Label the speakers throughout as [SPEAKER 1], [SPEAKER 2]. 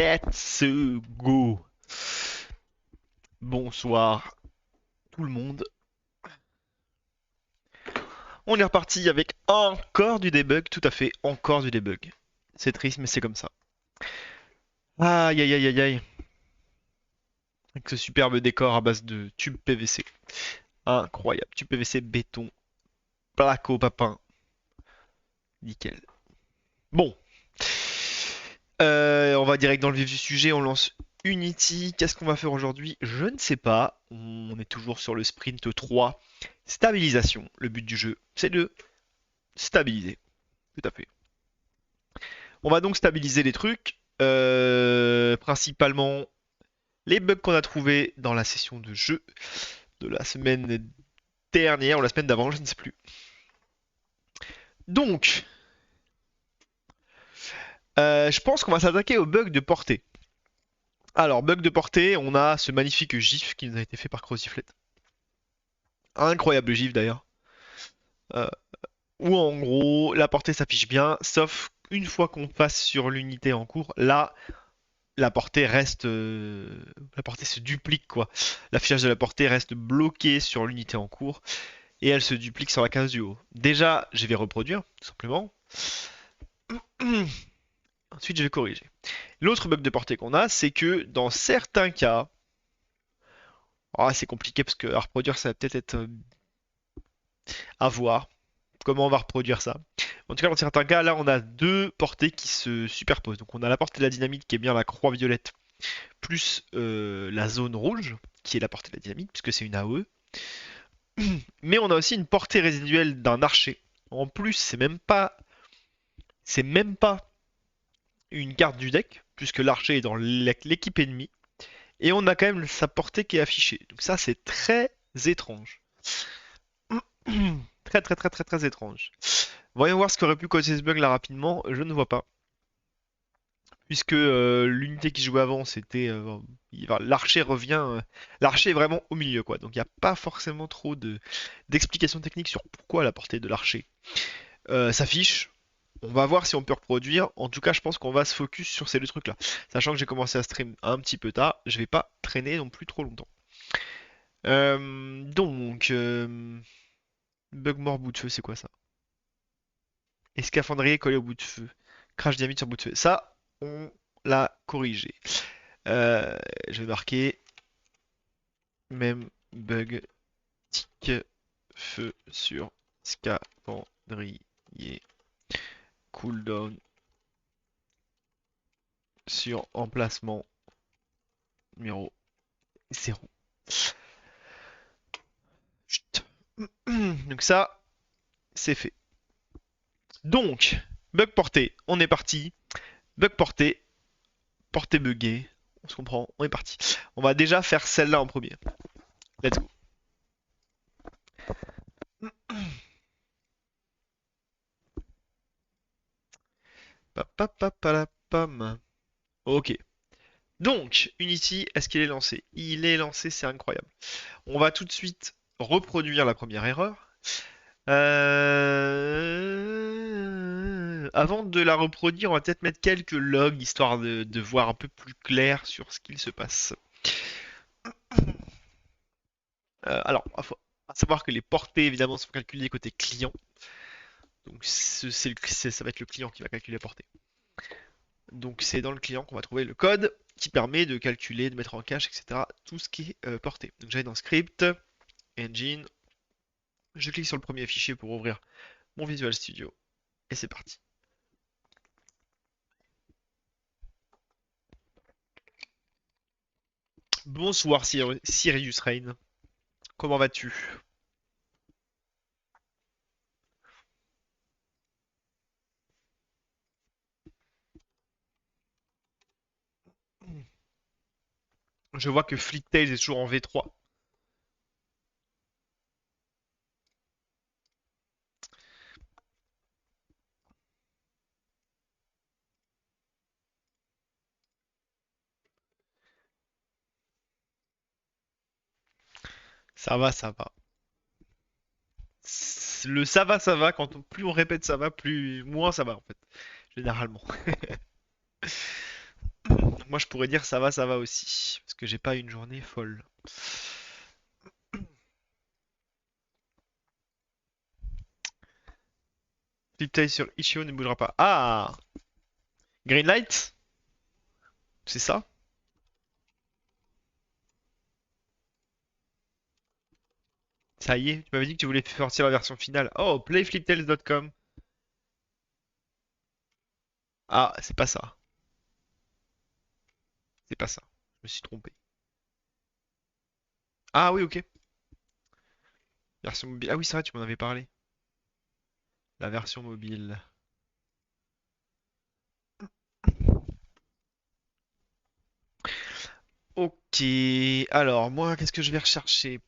[SPEAKER 1] Let's go. Bonsoir tout le monde. On est reparti avec encore du debug, tout à fait, encore du debug. C'est triste mais c'est comme ça. Aïe aïe aïe aïe aïe. Avec ce superbe décor à base de tubes PVC. Incroyable, tube PVC béton, placo papin. Nickel. Bon. On va direct dans le vif du sujet, on lance Unity. Qu'est-ce qu'on va faire aujourd'hui? Je ne sais pas. On est toujours sur le sprint 3. Stabilisation. Le but du jeu, c'est de stabiliser. Tout à fait. On va donc stabiliser les trucs. Principalement les bugs qu'on a trouvés dans la session de jeu de la semaine dernière ou la semaine d'avant, je ne sais plus. Donc, je pense qu'on va s'attaquer aux bugs de portée. Alors, bug de portée, on a ce magnifique GIF qui nous a été fait par Croziflet. Incroyable GIF d'ailleurs. Euh, Où en gros, la portée s'affiche bien, sauf une fois qu'on passe sur l'unité en cours, là, la portée reste, la portée se duplique quoi. L'affichage de la portée reste bloqué sur l'unité en cours et elle se duplique sur la case du haut. Déjà, je vais reproduire tout simplement. Ensuite, je vais corriger. L'autre bug de portée qu'on a, c'est que dans certains cas, c'est compliqué parce que à reproduire, ça va peut-être être à voir. Comment on va reproduire ça? En tout cas, dans certains cas, là, on a deux portées qui se superposent. Donc, on a la portée de la dynamite qui est bien la croix violette, plus la zone rouge, qui est la portée de la dynamite, puisque c'est une AOE. Mais on a aussi une portée résiduelle d'un archer. En plus, c'est même pas une carte du deck, puisque l'archer est dans l'équipe ennemie. Et on a quand même sa portée qui est affichée. Donc ça, c'est très étrange. Très très très très très étrange. Voyons voir ce qu'aurait pu causer ce bug là rapidement. Je ne vois pas. Puisque l'unité qui jouait avant, c'était l'archer revient, l'archer est vraiment au milieu quoi. Donc il n'y a pas forcément trop de d'explications techniques sur pourquoi la portée de l'archer s'affiche. On va voir si on peut reproduire. En tout cas, je pense qu'on va se focus sur ces deux trucs là. Sachant que j'ai commencé à stream un petit peu tard, je vais pas traîner non plus trop longtemps. Donc, bug mort bout de feu, c'est quoi ça? Et scaphandrier collé au bout de feu. Crash dynamite sur bout de feu. Ça, on l'a corrigé. Euh, je vais marquer même bug tic feu sur scaphandrier. Cooldown sur emplacement numéro 0. Chut. Donc ça, c'est fait. Donc, bug porté, on est parti. Bug porté, portée buggée. On se comprend, on est parti. On va déjà faire celle-là en premier. Let's go. Papapapalapam. Ok. Donc, Unity, est-ce qu'il est lancé? Il est lancé, c'est incroyable. On va tout de suite reproduire la première erreur. Avant de la reproduire, on va peut-être mettre quelques logs, histoire de voir un peu plus clair sur ce qu'il se passe. Alors, à savoir que les portées, évidemment, sont calculées côté client. Donc, ça va être le client qui va calculer la portée. Donc, c'est dans le client qu'on va trouver le code qui permet de calculer, de mettre en cache, etc. Tout ce qui est porté. Donc, j'allais dans Script, Engine. Je clique sur le premier fichier pour ouvrir mon Visual Studio. Et c'est parti. Bonsoir Sirius Rain. Comment vas-tu? Je vois que Fleet est toujours en V3. Ça va, ça va. Le ça va, plus on répète ça va, plus moins ça va en fait, généralement. Donc moi je pourrais dire ça va aussi. Parce que j'ai pas une journée folle. Flip tail sur Ichio ne bougera pas. Ah! Green light? C'est ça? Ça y est, tu m'avais dit que tu voulais sortir la version finale. Oh, playfliptails.com. Ah, c'est pas ça. C'est pas ça. Je me suis trompé. Ah oui, ok. Version mobile. Ah oui, c'est vrai, tu m'en avais parlé. La version mobile. Ok. Alors, moi, qu'est-ce que je vais rechercher?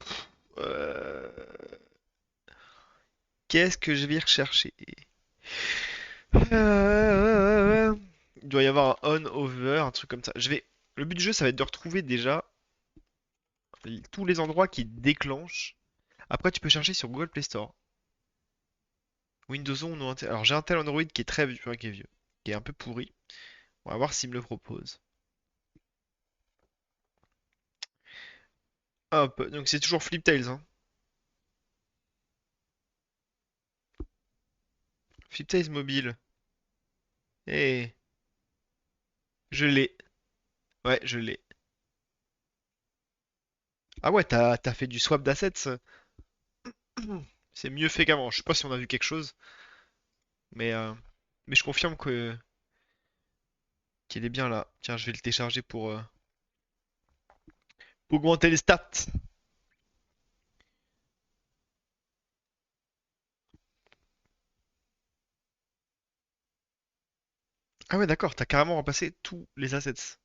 [SPEAKER 1] Qu'est-ce que je vais rechercher? Euh, Il doit y avoir un on-over, un truc comme ça. Le but du jeu, ça va être de retrouver déjà tous les endroits qui déclenchent. Après, tu peux chercher sur Google Play Store. Windows 11 ou Intel. Alors, j'ai un tel Android qui est très vieux, qui est vieux, qui est un peu pourri. On va voir s'il me le propose. Hop, donc c'est toujours Fliptails, hein. Fliptails mobile. Eh, je l'ai. Ouais, je l'ai. Ah ouais, t'as fait du swap d'assets. C'est mieux fait qu'avant. Je sais pas si on a vu quelque chose, mais, euh, mais je confirme que qu'il est bien là. Tiens, je vais le télécharger pour augmenter les stats. Ah ouais, d'accord, t'as carrément remplacé tous les assets.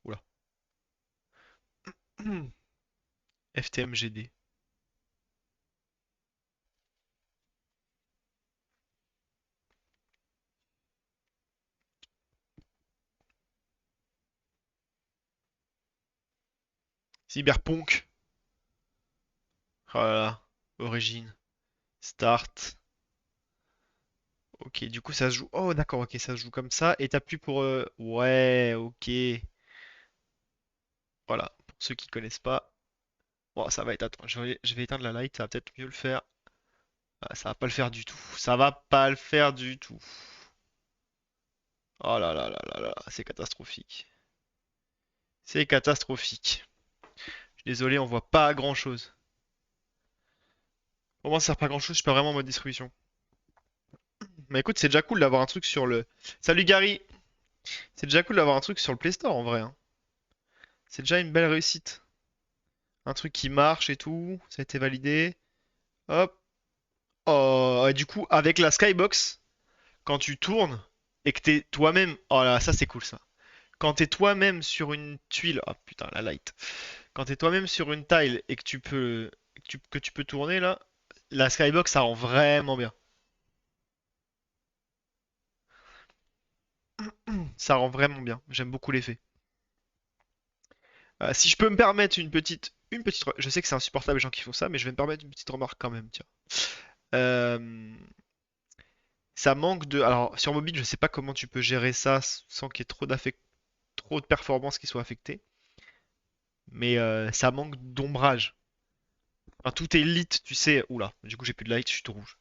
[SPEAKER 1] Oula. FTMGD. Cyberpunk. Oh là là. Origine. Start. Ok, du coup ça se joue. Oh d'accord, ok, ça se joue comme ça. Et t'appuies pour. Ouais, ok. Voilà. Pour ceux qui connaissent pas. Bon, ça va être. Attends, je vais éteindre la light, ça va peut-être mieux le faire. Ah, ça va pas le faire du tout. Ça va pas le faire du tout. Oh là là là là là, c'est catastrophique. C'est catastrophique. Je suis désolé, on voit pas grand-chose. Au moins ça sert pas grand-chose, je suis pas vraiment en mode distribution. Mais écoute, c'est déjà cool d'avoir un truc sur le. Salut Gary! C'est déjà cool d'avoir un truc sur le Play Store en vrai, hein. C'est déjà une belle réussite. Un truc qui marche et tout, ça a été validé. Hop. Oh, et du coup, avec la Skybox, quand tu tournes et que t'es toi-même. Oh là, ça c'est cool ça. Quand t'es toi-même sur une tuile. Oh putain, la light. Quand t'es toi-même sur une tile et que tu peux tourner là, la Skybox ça rend vraiment bien. Ça rend vraiment bien. J'aime beaucoup l'effet. Si je peux me permettre je sais que c'est insupportable les gens qui font ça, mais je vais me permettre une petite remarque quand même, tiens. Euh, Ça manque de. Alors, sur mobile, je sais pas comment tu peux gérer ça sans qu'il y ait trop de performances qui soient affectées, mais ça manque d'ombrage. Enfin, tout est lit, tu sais. Oula, du coup, j'ai plus de light, je suis tout rouge.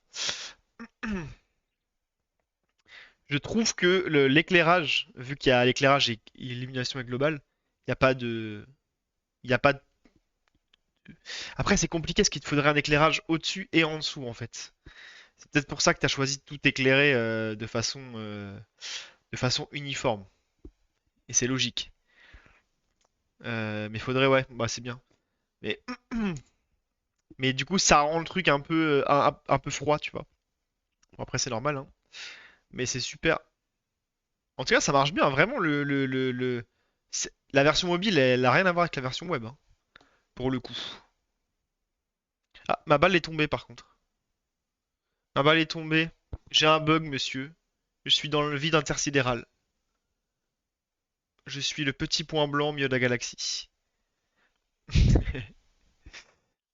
[SPEAKER 1] Je trouve que l'éclairage, vu qu'il y a l'éclairage et l'illumination est globale, il n'y a pas de. Il n'y a pas de- Après, c'est compliqué parce qu'il te faudrait un éclairage au-dessus et en dessous, en fait. C'est peut-être pour ça que tu as choisi de tout éclairer de façon uniforme. Et c'est logique. Mais faudrait, ouais, bah c'est bien. Mais, mais du coup, ça rend le truc un peu froid, tu vois. Bon, après, c'est normal, hein. Mais c'est super. En tout cas, ça marche bien. Vraiment, la version mobile, elle a rien à voir avec la version web, hein, pour le coup. Ah, ma balle est tombée, par contre. Ma balle est tombée. J'ai un bug, monsieur. Je suis dans le vide intersidéral. Je suis le petit point blanc au milieu de la galaxie.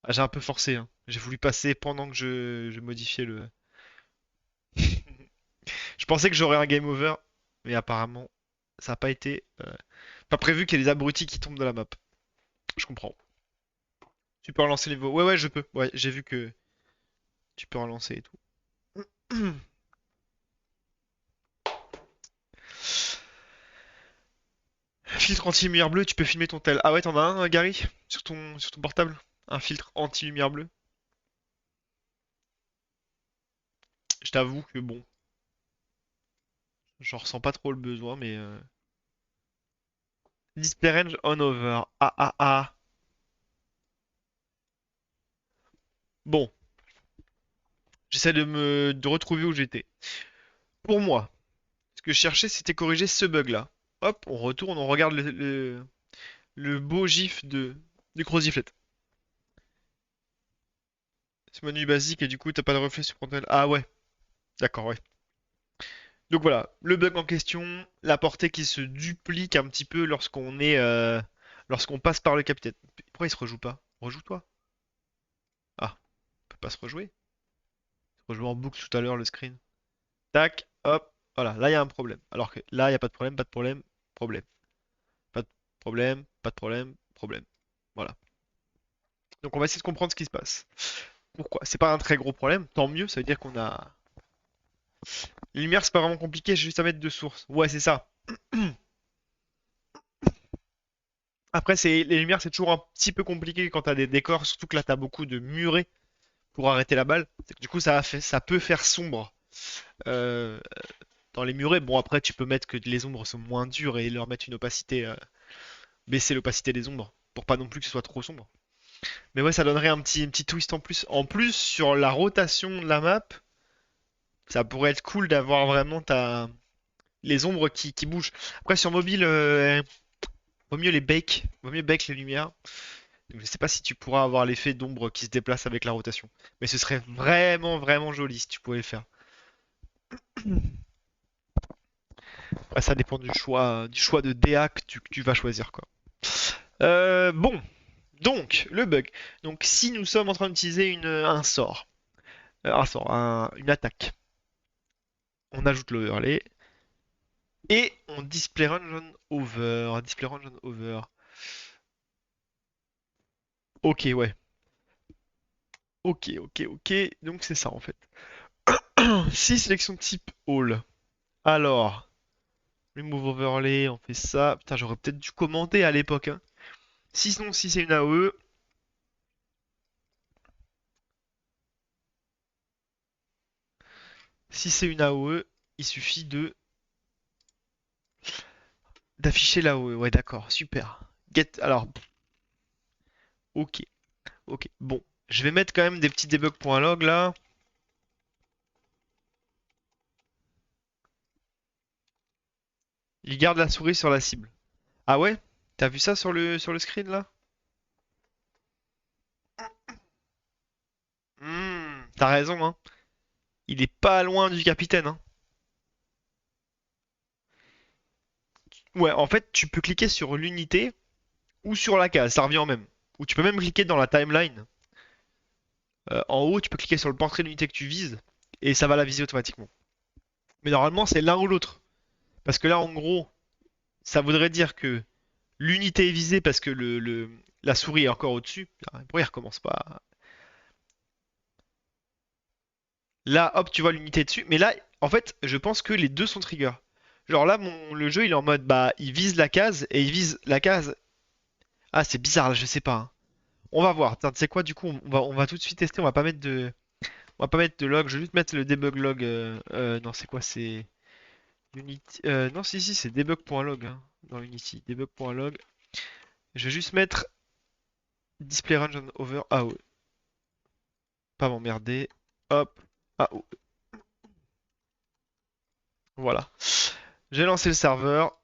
[SPEAKER 1] Ah, j'ai un peu forcé, hein. J'ai voulu passer pendant que je modifiais le. Je pensais que j'aurais un game over, mais apparemment. Ça n'a pas été pas prévu qu'il y ait des abrutis qui tombent de la map. Je comprends. Tu peux relancer les niveaux. Ouais, ouais, je peux. Ouais, j'ai vu que tu peux relancer et tout. Filtre anti-lumière bleue, tu peux filmer ton tel. Ah ouais, t'en as un, Gary? Sur ton portable? Un filtre anti-lumière bleue? Je t'avoue que bon, j'en ressens pas trop le besoin, mais display range on over. Ah ah ah. Bon, j'essaie de retrouver où j'étais. Pour moi, ce que je cherchais, c'était corriger ce bug-là. Hop, on retourne, on regarde le beau gif du Croziflet. C'est menu basique et du coup, t'as pas de reflet sur ton tel. Ah ouais, d'accord, ouais. Donc voilà, le bug en question, la portée qui se duplique un petit peu lorsqu'on passe par le capitaine. Pourquoi il se rejoue pas? Rejoue-toi. Ah, on peut pas se rejouer. Il se rejoue en boucle tout à l'heure le screen. Tac, hop, voilà, là il y a un problème. Alors que là il y a pas de problème, pas de problème, problème. Pas de problème, pas de problème, problème. Voilà. Donc on va essayer de comprendre ce qui se passe. Pourquoi? C'est pas un très gros problème, tant mieux, ça veut dire qu'on a. Les lumières c'est pas vraiment compliqué, j'ai juste à mettre deux sources. Ouais, c'est ça. Après, les lumières, c'est toujours un petit peu compliqué quand t'as des décors, surtout que là, t'as beaucoup de murets pour arrêter la balle. C'est que du coup, ça peut faire sombre euh, dans les murets. Bon, après, tu peux mettre que les ombres sont moins dures et leur mettre une opacité, baisser l'opacité des ombres pour pas non plus que ce soit trop sombre. Mais ouais, ça donnerait un petit twist en plus. En plus, sur la rotation de la map, ça pourrait être cool d'avoir vraiment les ombres qui bougent. Après, sur mobile, vaut mieux bake les lumières. Donc, je sais pas si tu pourras avoir l'effet d'ombre qui se déplace avec la rotation. Mais ce serait vraiment, vraiment joli si tu pouvais le faire. Après, ça dépend du choix de DA que tu vas choisir, quoi. Bon, donc, le bug. Donc, si nous sommes en train d'utiliser une attaque, on ajoute l'overlay et on display range on over. Display range on over. Ok, ouais. Ok, ok, ok. Donc, c'est ça en fait. Si sélection type all. Alors. Remove overlay, on fait ça. Putain, j'aurais peut-être dû commenter à l'époque, hein. Sinon, si c'est une AOE, si c'est une AOE, il suffit de d'afficher l'AOE. Ouais, d'accord, super. Get, alors, ok, ok. Bon, je vais mettre quand même des petits debug.log là. Il garde la souris sur la cible. Ah ouais? T'as vu ça sur le screen là? T'as raison, hein. Il est pas loin du capitaine, hein. Ouais, en fait, tu peux cliquer sur l'unité ou sur la case, ça revient en même. Ou tu peux même cliquer dans la timeline. En haut, tu peux cliquer sur le portrait de l'unité que tu vises et ça va la viser automatiquement. Mais normalement, c'est l'un ou l'autre. Parce que là, en gros, ça voudrait dire que l'unité est visée parce que la souris est encore au-dessus. Pourquoi il recommence pas? Là, hop, tu vois l'unité dessus. Mais là, en fait, je pense que les deux sont trigger. Genre là, le jeu, il est en mode, bah, il vise la case et il vise la case. Ah, c'est bizarre, là, je sais pas, hein. On va voir. Tiens, tu sais quoi, du coup, on va tout de suite tester. On va pas mettre de log. Je vais juste mettre le debug log. Non, c'est quoi? C'est Unity. Non, si, si, c'est debug.log hein, dans Unity. Debug.log. Je vais juste mettre display range on over AOE. Pas m'emmerder. Hop. AOE. Voilà. J'ai lancé le serveur.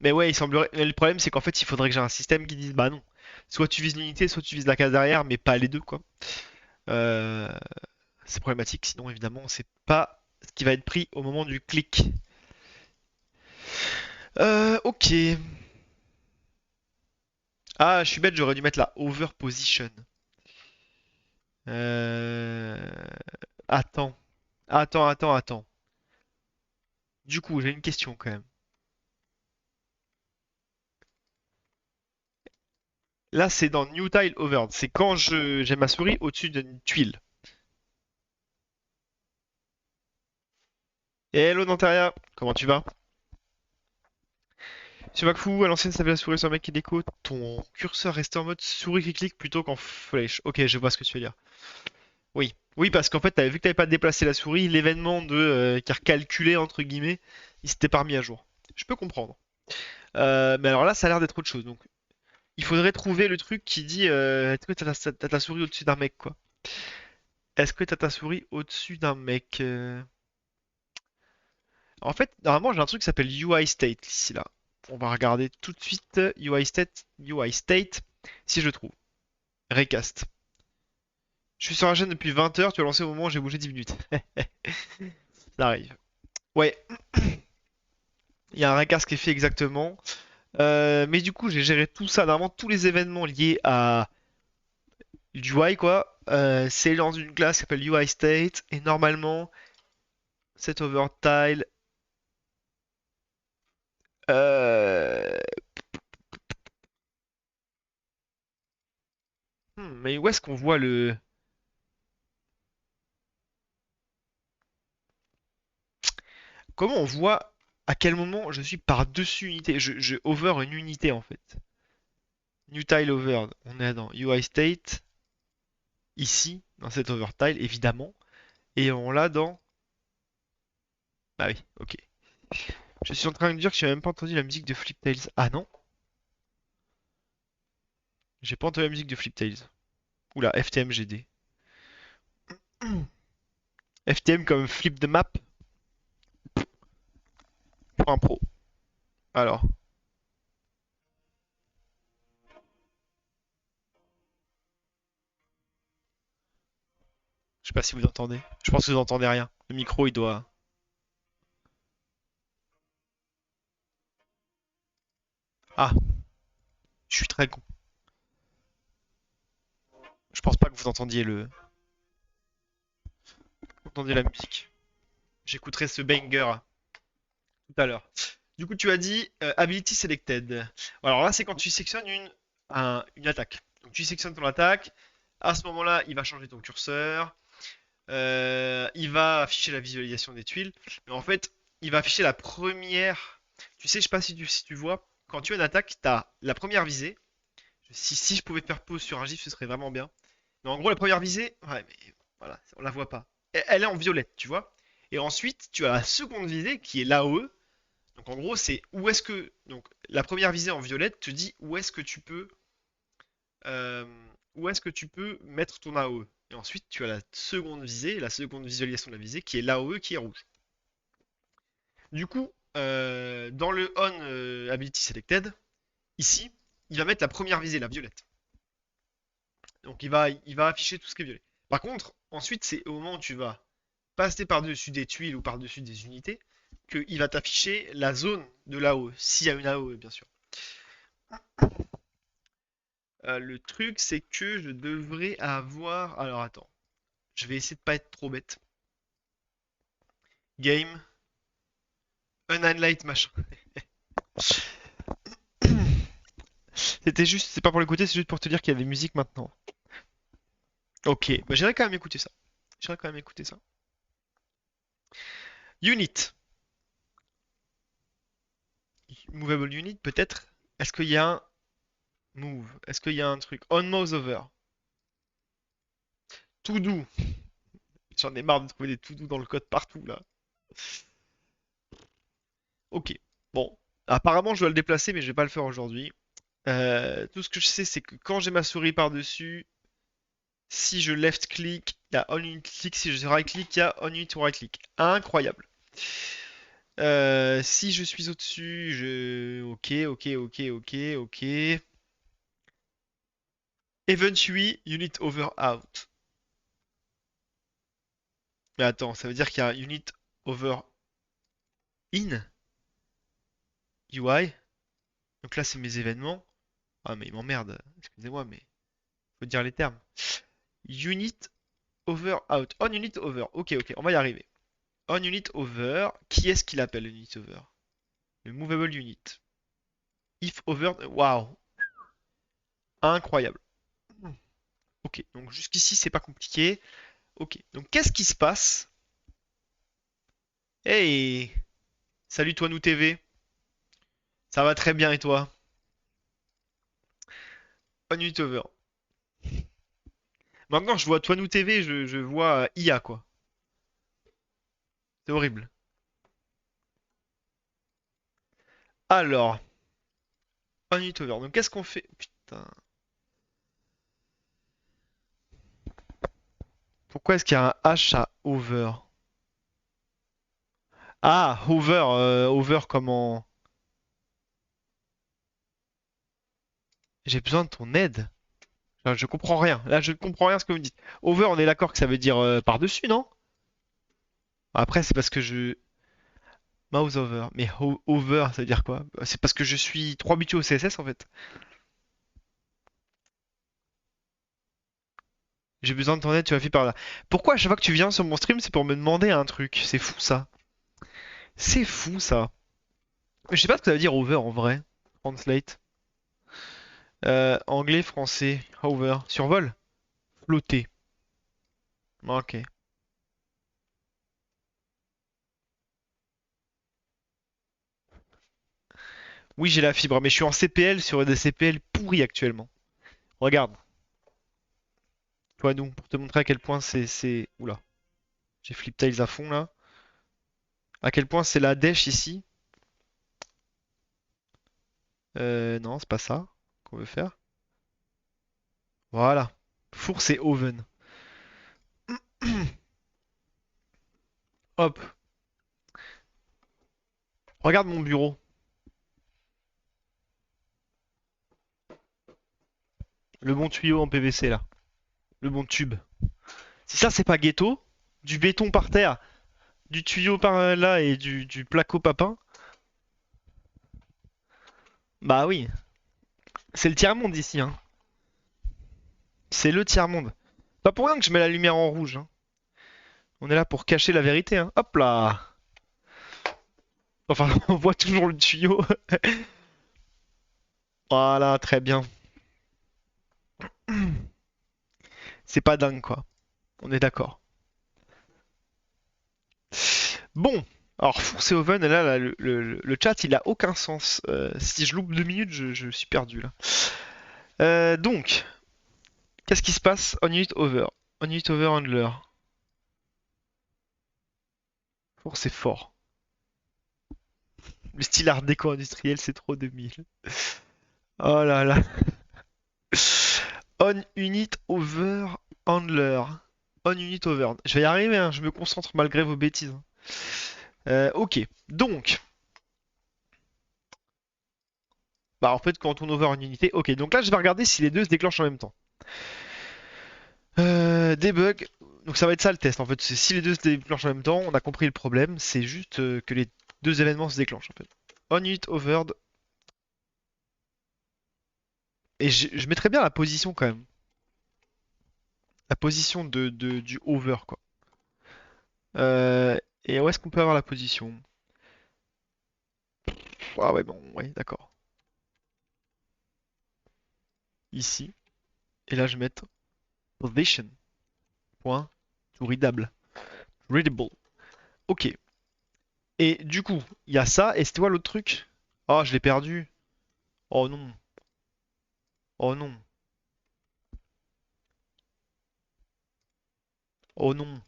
[SPEAKER 1] Mais ouais, il semblerait. Mais le problème, c'est qu'en fait, il faudrait que j'ai un système qui dise bah non. Soit tu vises l'unité, soit tu vises la case derrière, mais pas les deux, quoi. Euh, C'est problématique, sinon, évidemment, c'est pas ce qui va être pris au moment du clic. Ok. Ah, je suis bête, j'aurais dû mettre la over position. Euh... Attends. Attends. Du coup, j'ai une question quand même. Là, c'est dans New Tile Over. C'est quand j'ai ma souris au-dessus d'une tuile. Hello Nantaria, comment tu vas? Sur Wakfu, à l'ancienne, ça avait la souris sur un mec qui déco. Ton curseur restait en mode souris qui clique plutôt qu'en flèche. Ok, je vois ce que tu veux dire. Oui, oui, parce qu'en fait, vu que t'avais pas déplacé la souris, l'événement de qui a recalculé entre guillemets, il s'était pas remis à jour. Je peux comprendre. Mais alors là, ça a l'air d'être autre chose. Donc, il faudrait trouver le truc qui dit est-ce que t'as ta souris au-dessus d'un mec, quoi? Est-ce que t'as ta souris au-dessus d'un mec? En fait, normalement, j'ai un truc qui s'appelle UI state ici là. On va regarder tout de suite UI state, si je le trouve. Recast. Je suis sur la chaîne depuis 20 heures, tu as lancé au moment où j'ai bougé 10 minutes. Ça arrive. Ouais, il y a un recast qui est fait exactement. Mais du coup, j'ai géré tout ça. Normalement, tous les événements liés à l'UI, quoi, c'est dans une classe qui s'appelle UI state. Et normalement, set over tile. euh, mais où est-ce qu'on voit le. Comment on voit à quel moment je suis par-dessus unité? Je over une unité en fait. New tile over. On est dans UI state. Ici, dans cet over tile, évidemment. Et on l'a dans. Ah oui, ok. Je suis en train de dire que j'ai même pas entendu la musique de Flip Tales. Ah non? J'ai pas entendu la musique de Flip Tales. Oula, FTM GD. FTM comme Flip the Map pour un pro. Alors, je sais pas si vous entendez. Je pense que vous entendez rien. Le micro, il doit. Ah, je suis très con. Je pense pas que vous entendiez vous entendiez la musique. J'écouterai ce banger tout à l'heure. Du coup, tu as dit Ability Selected. Alors là, c'est quand tu sélectionnes une attaque. Donc tu sélectionnes ton attaque. À ce moment-là, il va changer ton curseur. Il va afficher la visualisation des tuiles. Mais en fait, il va afficher la première. Tu sais, je sais pas si tu vois, quand tu as une attaque, tu as la première visée. Si je pouvais faire pause sur un gif, ce serait vraiment bien. Mais en gros, la première visée, ouais, mais voilà, on la voit pas. Elle est en violette, tu vois. Et ensuite, tu as la seconde visée qui est l'AOE. Donc en gros, c'est où est-ce que. Donc la première visée en violette te dit euh, où est-ce que tu peux mettre ton AOE. Et ensuite, tu as la seconde visée, la seconde visualisation de la visée qui est l'AOE qui est rouge. Du coup, dans le on ability selected, ici, il va mettre la première visée, la violette. Donc il va afficher tout ce qui est violet. Par contre, ensuite, c'est au moment où tu vas passer par-dessus des tuiles ou par-dessus des unités qu'il va t'afficher la zone de l'AOE, s'il y a une AOE, bien sûr. Le truc, c'est que je devrais avoir. Alors attends, je vais essayer de pas être trop bête. Game, unhighlight machin. C'était juste, c'est pas pour l'écouter, c'est juste pour te dire qu'il y a des musiques maintenant. Ok, bah j'irai quand même écouter ça. J'irai quand même écouter ça. Unit. Movable unit, peut-être. Est-ce qu'il y a un move? Est-ce qu'il y a un truc? On mouse over. To do. J'en ai marre de trouver des to do dans le code partout là. Ok. Bon. Apparemment, je dois le déplacer, mais je vais pas le faire aujourd'hui. Tout ce que je sais, c'est que quand j'ai ma souris par-dessus, si je left click, il y a on unit click. Si je right click, il y a on unit right click. Incroyable. Si je suis au-dessus, Ok, ok, ok, ok, ok. Eventually, unit over out. Mais attends, ça veut dire qu'il y a un unit over in UI. Donc là, c'est mes événements. Ah, mais il m'emmerde. Excusez-moi, mais faut dire les termes. Unit over out. On unit over. Ok, ok, on va y arriver. On unit over. Qui est-ce qu'il appelle le unit over? Le movable unit. If over. Waouh. Incroyable. Ok, donc jusqu'ici c'est pas compliqué. Ok, donc qu'est-ce qui se passe? Hey! Salut toi nous TV. Ça va très bien et toi? On unit over. Maintenant je vois toi nous TV, je vois IA quoi. C'est horrible. Alors, on unit over. Donc qu'est-ce qu'on fait? Putain. Pourquoi est-ce qu'il y a un H à over? Ah, over, over comment? J'ai besoin de ton aide. Enfin, je comprends rien. Là, je ne comprends rien à ce que vous me dites. Over, on est d'accord que ça veut dire par-dessus, non? Après, c'est parce que je. Mouse over. Mais over, ça veut dire quoi? C'est parce que je suis trop habitué au CSS en fait. J'ai besoin de ton aide, tu vas faire par là. Pourquoi à chaque fois que tu viens sur mon stream, c'est pour me demander un truc? C'est fou ça. C'est fou ça. Je sais pas ce que ça veut dire over en vrai. Translate. Anglais, français. Hover. Survol? Flotter. Ok. Oui, j'ai la fibre, mais je suis en CPL sur des CPL pourris actuellement. Regarde, toi nous, pour te montrer à quel point c'est. Oula, j'ai flip tails à fond là. À quel point c'est la dèche ici. Non, c'est pas ça qu'on veut faire. Voilà. Four, c'est oven. Hop. Regarde mon bureau. Le bon tuyau en PVC là. Le bon tube. Si ça, c'est pas ghetto, du béton par terre, du tuyau par là et du placo papin, bah oui. C'est le tiers-monde ici, hein. C'est le tiers-monde. Pas pour rien que je mets la lumière en rouge, hein. On est là pour cacher la vérité, hein. Hop là. Enfin, on voit toujours le tuyau. Voilà, très bien. C'est pas dingue, quoi. On est d'accord. Bon. Alors, Force et Oven, là, le chat, il a aucun sens. Si je loupe 2 minutes, je suis perdu, là. Donc, qu'est-ce qui se passe? On unit over. On unit over handler. Force est fort. Le style art déco industriel, c'est trop 2000. Oh là là. On unit over handler. On unit over. Je vais y arriver, hein. Je me concentre malgré vos bêtises, hein. Ok, donc, bah en fait quand on over une unité, ok, donc là je vais regarder si les deux se déclenchent en même temps. Debug, donc ça va être ça le test en fait, c'est si les deux se déclenchent en même temps, on a compris le problème, c'est juste que les deux événements se déclenchent en fait. On unit overed, et je mettrais bien la position quand même, la position du over quoi. Et où est-ce qu'on peut avoir la position? Ah ouais bon, ouais d'accord. Ici, et là je vais mettre position, point, to readable, readable. Ok. Et du coup, il y a ça, et c'était quoi l'autre truc? Oh, je l'ai perdu. Oh non. Oh non. Oh non.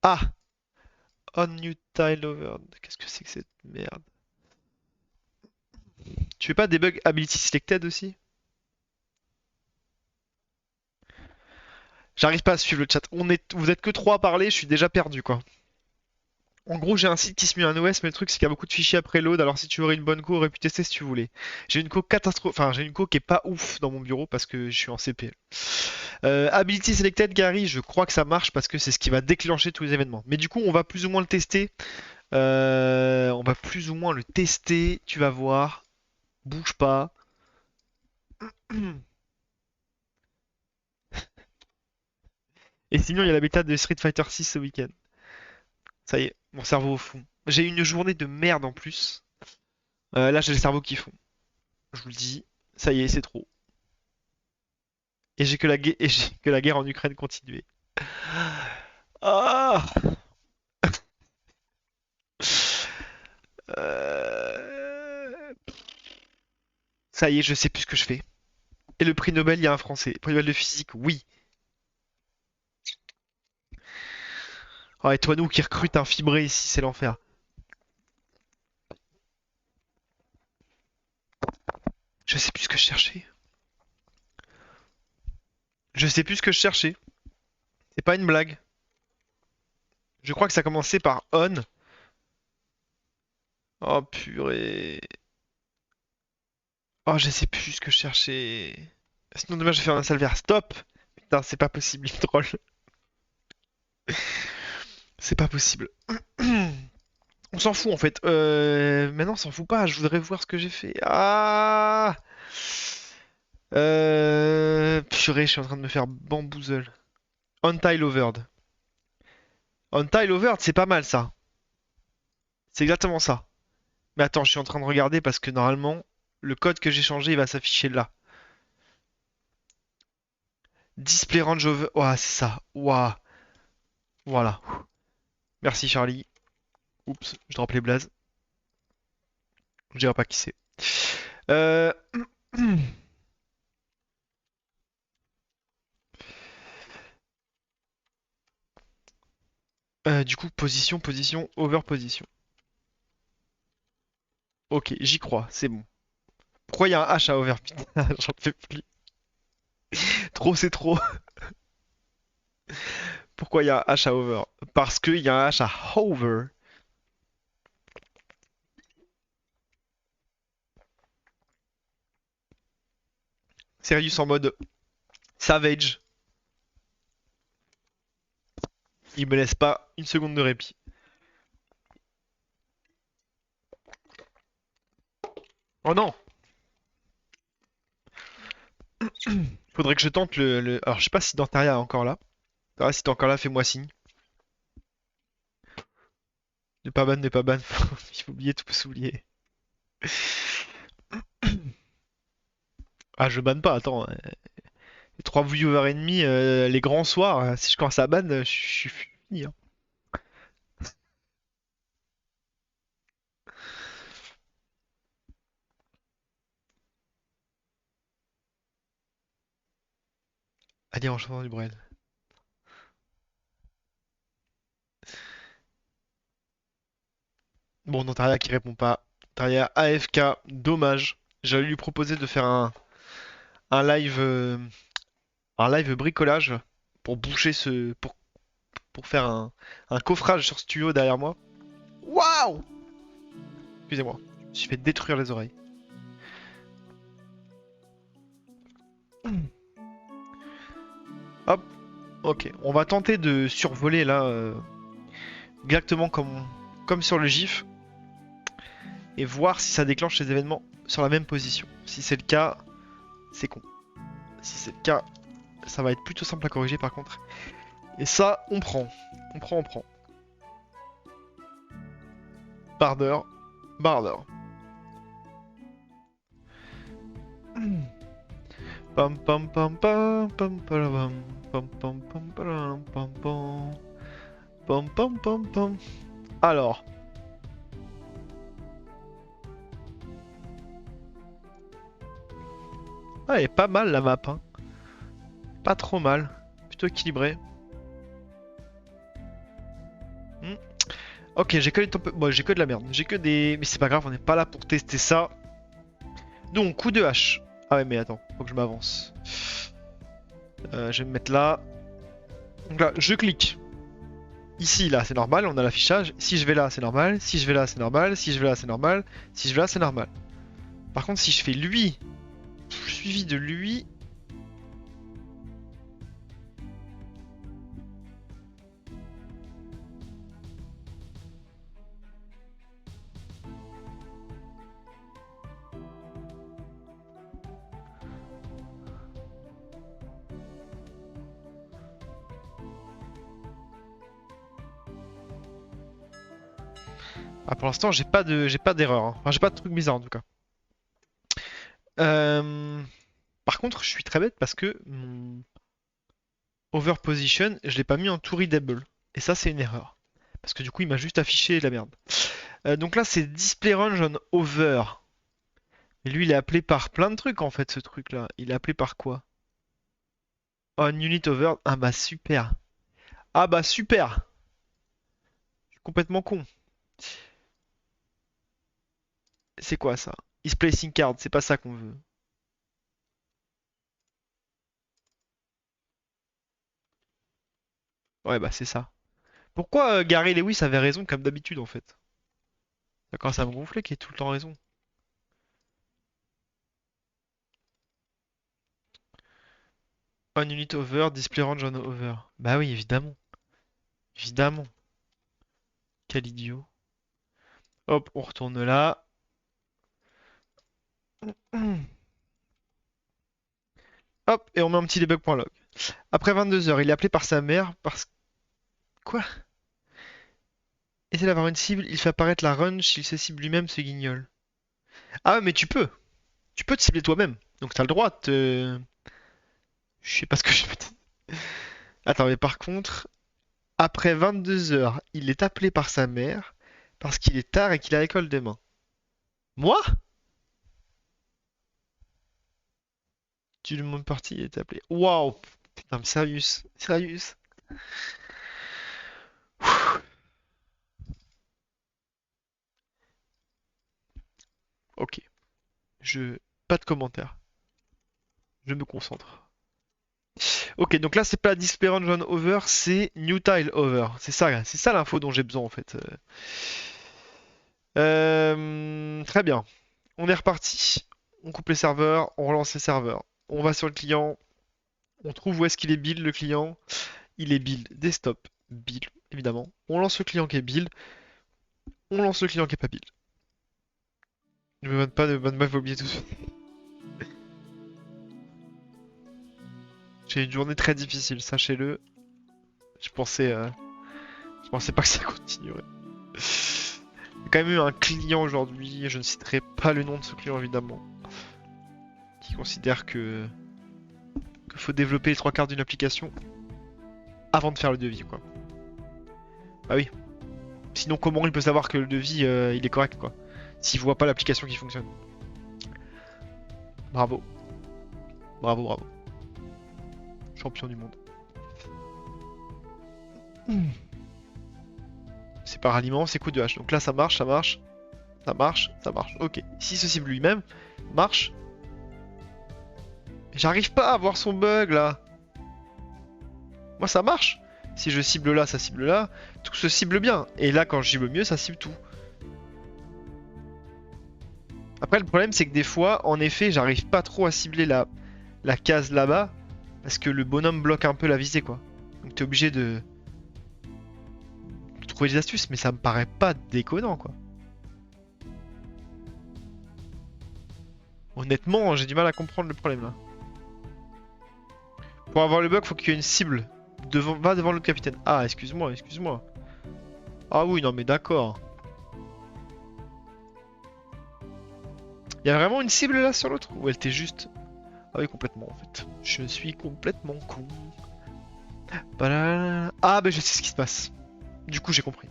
[SPEAKER 1] Ah! On new tile over. Qu'est-ce que c'est que cette merde? Tu fais pas debug ability selected aussi? J'arrive pas à suivre le chat. Vous êtes que trois à parler, je suis déjà perdu quoi. En gros, j'ai un site qui se met un OS, mais le truc c'est qu'il y a beaucoup de fichiers après load. Alors si tu aurais une bonne co, aurais pu tester si tu voulais. J'ai une co catastrophe, enfin j'ai une co qui est pas ouf dans mon bureau parce que je suis en CPL. Ability Selected, Gary, je crois que ça marche parce que c'est ce qui va déclencher tous les événements. Mais du coup, on va plus ou moins le tester. On va plus ou moins le tester. Tu vas voir. Bouge pas. Et sinon, il y a la bêta de Street Fighter 6 ce week-end. Ça y est, mon cerveau au fond. J'ai eu une journée de merde en plus. Là, j'ai le cerveau qui fond. Je vous le dis, ça y est, c'est trop. Et j'ai que la guerre en Ukraine continuer. Ah! Euh, Ça y est, je sais plus ce que je fais. Et le prix Nobel, il y a un Français. Prix Nobel de physique, oui. Oh, et toi, nous qui recrute un fibré ici, c'est l'enfer. Je sais plus ce que je cherchais. Je sais plus ce que je cherchais. C'est pas une blague. Je crois que ça commençait par on. Oh purée. Oh, je sais plus ce que je cherchais. Sinon, demain, je vais faire un salvaire. Stop! Putain, c'est pas possible, il troll. C'est pas possible. On s'en fout en fait. Maintenant, on s'en fout pas. Je voudrais voir ce que j'ai fait. Ah! Purée, je suis en train de me faire bamboozle. Untied Overed. Untied Overed, c'est pas mal ça. C'est exactement ça. Mais attends, je suis en train de regarder parce que normalement, le code que j'ai changé, il va s'afficher là. Display range over. Ouah, c'est ça. Ouah. Voilà. Merci Charlie. Oups, je drop les blazes. Je dirais pas qui c'est. Euh... du coup, position, over position. Ok, j'y crois, c'est bon. Pourquoi il y a un H à over? Putain, j'en peux plus. Trop, c'est trop. Pourquoi il y a un H à over? Parce qu'il y a un H à hover. Serious en mode savage. Il me laisse pas une seconde de répit. Oh non! Faudrait que je tente Alors, je sais pas si Dantaria est encore là. Ah, si t'es encore là, fais-moi signe. Ne pas ban, ne pas ban. Il faut oublier, tout peut s'oublier. Ah, je banne pas, attends. 3 viewers et demi, les grands soirs, si je commence à ban, je suis fini, hein. Allez, en chantant du Brel. Bon, Dantaria qui répond pas. Dantaria AFK, dommage. J'allais lui proposer de faire un live, un live bricolage pour boucher pour faire un coffrage sur ce tuyau derrière moi. Waouh! Excusez-moi, je me suis fait détruire les oreilles. Hop, ok. On va tenter de survoler là, exactement comme sur le GIF, et voir si ça déclenche les événements sur la même position. Si c'est le cas, c'est con. Si c'est le cas, ça va être plutôt simple à corriger par contre. Et ça, on prend. On prend, on prend. Barder, Barder. Pam pam pam pam pam pam pam pam pam pam pam pam pam pam pam pam. Alors, elle est pas mal la map, hein. Pas trop mal, plutôt équilibré. Hmm. Ok, j'ai que Bon, j'ai que de la merde. J'ai que des. Mais c'est pas grave, on n'est pas là pour tester ça. Donc, coup de hache. Ah ouais, mais attends, faut que je m'avance. Je vais me mettre là. Donc là, je clique. Ici, là, c'est normal, on a l'affichage. Si je vais là, c'est normal. Si je vais là, c'est normal. Si je vais là, c'est normal. Si je vais là, c'est normal. Par contre, si je fais lui, suivi de lui. Ah, pour l'instant, j'ai pas d'erreur, hein. Enfin, j'ai pas de truc bizarre en tout cas. Euh, Par contre, je suis très bête parce que mon over position, je l'ai pas mis en to readable. Et ça, c'est une erreur. Parce que du coup, il m'a juste affiché la merde. Donc là, c'est display range on over. Et lui, il est appelé par plein de trucs en fait, ce truc-là. Il est appelé par quoi? On unit over. Ah bah super. Ah bah super. Je suis complètement con. C'est quoi ça? Is placing card, c'est pas ça qu'on veut. Ouais, bah c'est ça. Pourquoi Gary Lewis avait raison comme d'habitude en fait? Ça commence à me gonfler qu'il ait tout le temps raison. On unit over, display range on over. Bah oui, évidemment. Évidemment. Quel idiot. Hop, on retourne là. Hop, et on met un petit debug.log. Après 22 heures, il est appelé par sa mère parce... Quoi? Essaie d'avoir une cible, il fait apparaître la range, il se cible lui-même, ce guignol. Ah ouais, mais tu peux. Tu peux te cibler toi-même. Donc t'as le droit de te... Je sais pas ce que je vais te... Attends, mais par contre, après 22 heures, il est appelé par sa mère parce qu'il est tard et qu'il est à l'école demain. Moi? Tu le monde parti, il est appelé. Waouh! Putain, mais sérieux, sérieux. Ok, je... Pas de commentaire. Je me concentre. Ok, donc là, c'est pas display range on over, c'est new tile over. C'est ça l'info dont j'ai besoin en fait. Très bien. On est reparti. On coupe les serveurs, on relance les serveurs. On va sur le client, on trouve où est-ce qu'il est build le client. Il est build desktop, build évidemment. On lance le client qui est build, on lance le client qui est pas build. Ne me demande pas de bonne oublier tout de suite. J'ai une journée très difficile, sachez-le. Je pensais, euh, je pensais pas que ça continuerait. J'ai quand même eu un client aujourd'hui, je ne citerai pas le nom de ce client évidemment, qui considère que faut développer les trois quarts d'une application avant de faire le devis quoi. Bah oui. Sinon comment il peut savoir que le devis il est correct quoi, s'il voit pas l'application qui fonctionne. Bravo, bravo, bravo. Champion du monde. C'est par aliment, c'est coup de hache. Donc là ça marche, ça marche, ça marche, ça marche. Ok. Si ce cible lui-même marche. J'arrive pas à voir son bug là. Moi ça marche. Si je cible là, ça cible là. Tout se cible bien. Et là quand je cible mieux, ça cible tout. Après le problème c'est que des fois, en effet, j'arrive pas trop à cibler la case là-bas. Parce que le bonhomme bloque un peu la visée quoi. Donc t'es obligé de trouver des astuces. Mais ça me paraît pas déconnant quoi. Honnêtement, j'ai du mal à comprendre le problème là. Pour avoir le bug, faut qu'il y ait une cible. Va devant le capitaine. Ah, excuse-moi, excuse-moi. Ah oui, non mais d'accord. Il y a vraiment une cible là sur l'autre? Ou elle était juste... Ah oui, complètement en fait. Je suis complètement con. Ah, bah je sais ce qui se passe. Du coup, j'ai compris.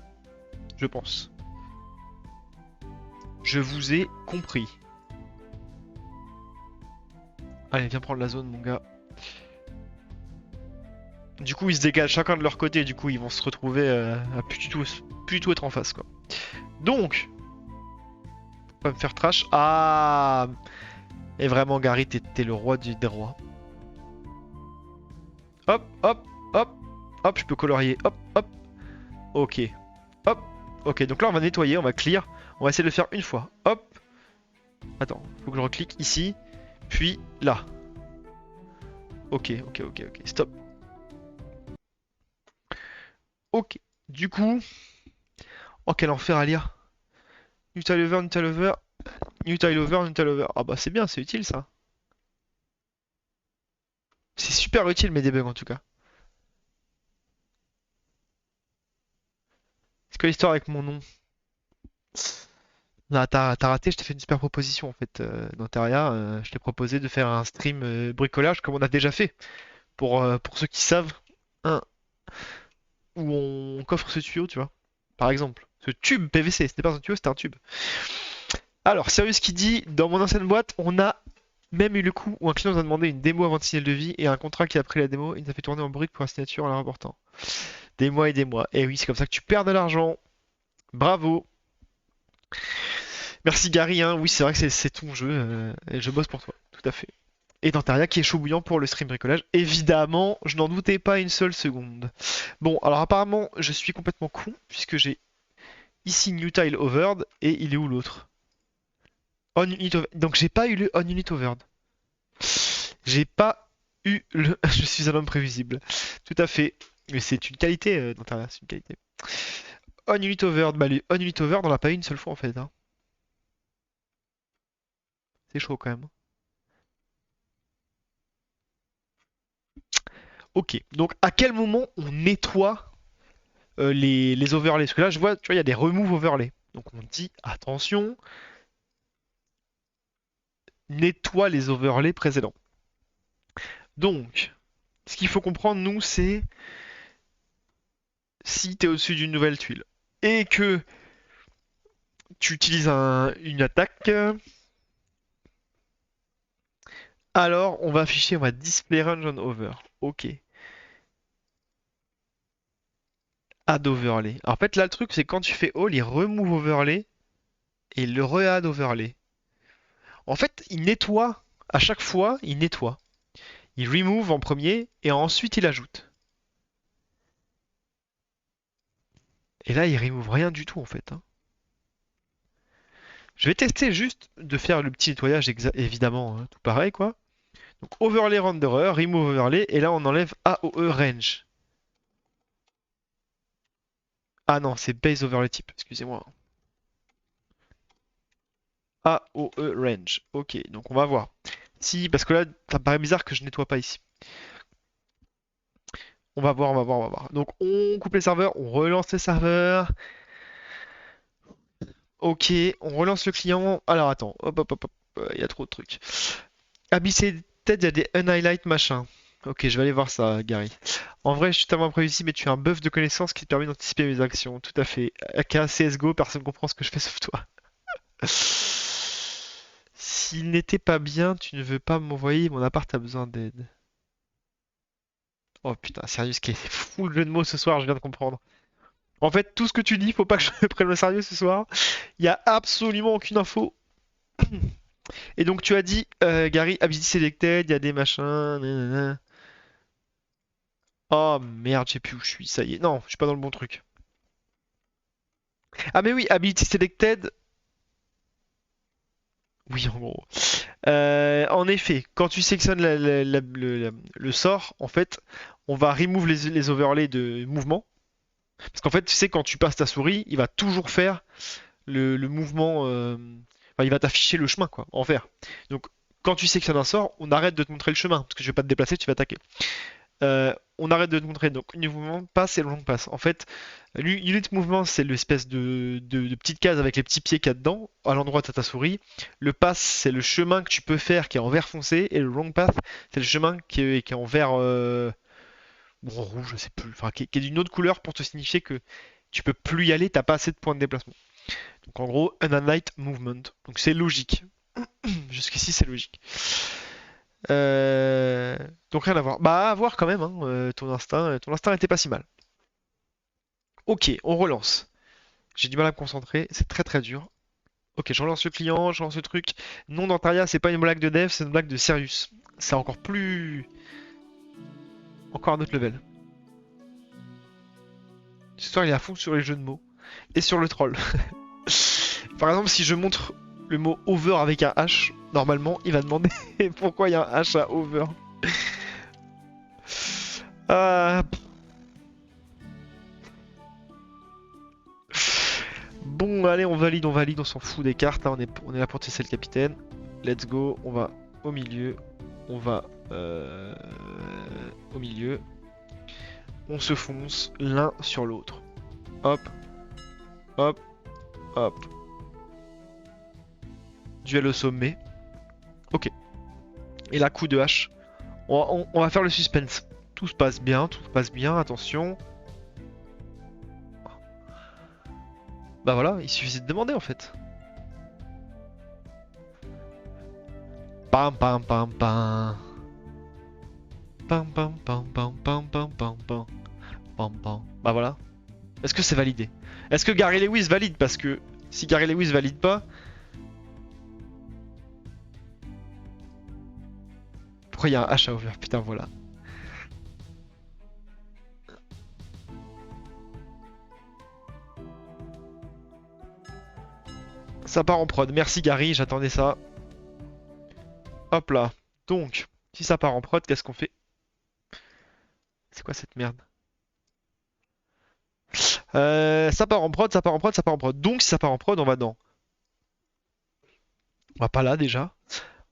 [SPEAKER 1] Je pense. Je vous ai compris. Allez, viens prendre la zone, mon gars. Du coup, ils se dégagent chacun de leur côté. Du coup, ils vont se retrouver à plus du tout être en face, quoi. Donc, faut pas me faire trash. Ah! Et vraiment, Gary, t'es le roi des rois. Hop, hop, hop, hop, je peux colorier. Hop, hop. Ok. Hop. Ok, donc là, on va nettoyer, on va clear. On va essayer de le faire une fois. Hop. Attends, faut que je reclique ici. Puis là. Ok, ok, ok, ok. Stop. Ok. Du coup. Oh, quel enfer à lire. New tile over, new tile over. New tile over, new tile over. Ah bah c'est bien, c'est utile ça. C'est super utile mes debugs en tout cas. C'est quoi l'histoire avec mon nom? Ah, t'as raté, je t'ai fait une super proposition en fait dans Terraria. Je t'ai proposé de faire un stream bricolage comme on a déjà fait. Pour ceux qui savent, hein, où on coffre ce tuyau, tu vois. Par exemple. Ce tube PVC, c'était pas un tuyau, c'était un tube. Alors, Sirius qui dit, dans mon ancienne boîte, on a même eu le coup où un client nous a demandé une démo avant de signer le devis et un contrat qui a pris la démo, il nous a fait tourner en brut pour la signature en la rapportant. Des mois et des mois. Et oui, c'est comme ça que tu perds de l'argent. Bravo. Merci Gary, hein. Oui, c'est vrai que c'est ton jeu et je bosse pour toi. Tout à fait. Et Dantaria qui est chaud bouillant pour le stream bricolage. Évidemment, je n'en doutais pas une seule seconde. Bon, alors apparemment, je suis complètement con puisque j'ai ici New Tile Overed et il est où l'autre? On Unit Overed. Donc j'ai pas eu le On Unit Overed. J'ai pas eu le. Je suis un homme prévisible. Tout à fait. Mais c'est une qualité, Dantaria, c'est une qualité. On Unit Overed, bah les On Unit Overed, on l'a pas eu une seule fois en fait, hein. C'est chaud quand même. Ok, donc à quel moment on nettoie les overlays? Parce que là, je vois, tu vois, il y a des remove overlays. Donc on dit, attention, nettoie les overlays précédents. Donc, ce qu'il faut comprendre, nous, c'est si tu es au-dessus d'une nouvelle tuile et que tu utilises une attaque, alors on va afficher, on va display range on over. Ok. Add overlay. Alors, en fait, là, le truc, c'est quand tu fais all, il remove overlay et il le re-add overlay. En fait, il nettoie, à chaque fois, il nettoie. Il remove en premier et ensuite il ajoute. Et là, il remove rien du tout en fait, hein. Je vais tester juste de faire le petit nettoyage évidemment, hein, tout pareil quoi. Donc overlay renderer, remove overlay, et là on enlève AOE range. Ah non, c'est base overlay type, excusez-moi. AOE range. Ok, donc on va voir. Si, parce que là, ça me paraît bizarre que je nettoie pas ici. On va voir, on va voir, on va voir. Donc on coupe les serveurs, on relance les serveurs. Ok, on relance le client. Alors attends, hop hop hop hop, il y a trop de trucs. ABC tête, il y a des unhighlight machin. Ok, je vais aller voir ça, Gary. En vrai, je suis tellement imprévisible, mais tu as un buff de connaissance qui te permet d'anticiper mes actions. Tout à fait. AK CSGO, personne ne comprend ce que je fais sauf toi. S'il n'était pas bien, tu ne veux pas m'envoyer, mon appart a besoin d'aide. Oh putain, sérieux, ce qui est fou le jeu de mots ce soir, je viens de comprendre. En fait, tout ce que tu dis, faut pas que je le prenne au sérieux ce soir. Il y a absolument aucune info. Et donc tu as dit, Gary, Ability Selected, il y a des machins. Nanana. Oh merde, je sais plus où je suis, ça y est. Non, je suis pas dans le bon truc. Ah mais oui, Ability Selected. Oui, en gros. En effet, quand tu sélectionnes le sort, en fait, on va remove les overlays de mouvement. Parce qu'en fait, tu sais, quand tu passes ta souris, il va toujours faire le mouvement. Enfin, il va t'afficher le chemin, quoi, en vert. Donc, quand tu sélectionnes un sort, on arrête de te montrer le chemin. Parce que je vais pas te déplacer, tu vas attaquer. On arrête de te montrer. Donc, unit mouvement passe et long passe. En fait, l'unit mouvement, c'est l'espèce de petite case avec les petits pieds qu'il y a dedans, à l'endroit de ta souris. Le pass, c'est le chemin que tu peux faire qui est en vert foncé. Et le long path, c'est le chemin qui est en vert. Bon, rouge, je sais plus. Enfin, qui est d'une autre couleur pour te signifier que tu peux plus y aller, t'as pas assez de points de déplacement. Donc, en gros, un night movement. Donc, c'est logique. Jusqu'ici, c'est logique. Euh, Donc rien à voir. Bah à voir quand même, hein, ton instinct était pas si mal. Ok, on relance. J'ai du mal à me concentrer, c'est très très dur. Ok, je relance le client, je relance le truc. Non, Dantaria, c'est pas une blague de dev, c'est une blague de Sirius. C'est encore plus... Encore un autre level. Ce soir, il est à fond sur les jeux de mots. Et sur le troll. Par exemple, si je montre le mot over avec un H, normalement, il va demander pourquoi il y a un H à over. Ah, bon, allez, on valide, on s'en fout des cartes. Là, on est là pour tester le capitaine. Let's go, on va au milieu. On va au milieu. On se fonce l'un sur l'autre. Hop, hop, hop. Duel au sommet. Ok. Et là, coup de hache. On va faire le suspense. Tout se passe bien, tout se passe bien, attention. Bah voilà, il suffisait de demander en fait. Pam pam pam pam. Pam pam pam pam pam pam pam pam. Pam pam. Bah voilà. Est-ce que c'est validé? Est-ce que Gary Lewis valide? Parce que si Gary Lewis valide pas. Pourquoi il y a un H à ouvrir? Putain, voilà. Ça part en prod. Merci Gary, j'attendais ça. Hop là. Donc, si ça part en prod, qu'est-ce qu'on fait? C'est quoi cette merde? Ça part en prod, ça part en prod, ça part en prod. Donc, si ça part en prod, on va dans. On va pas là déjà.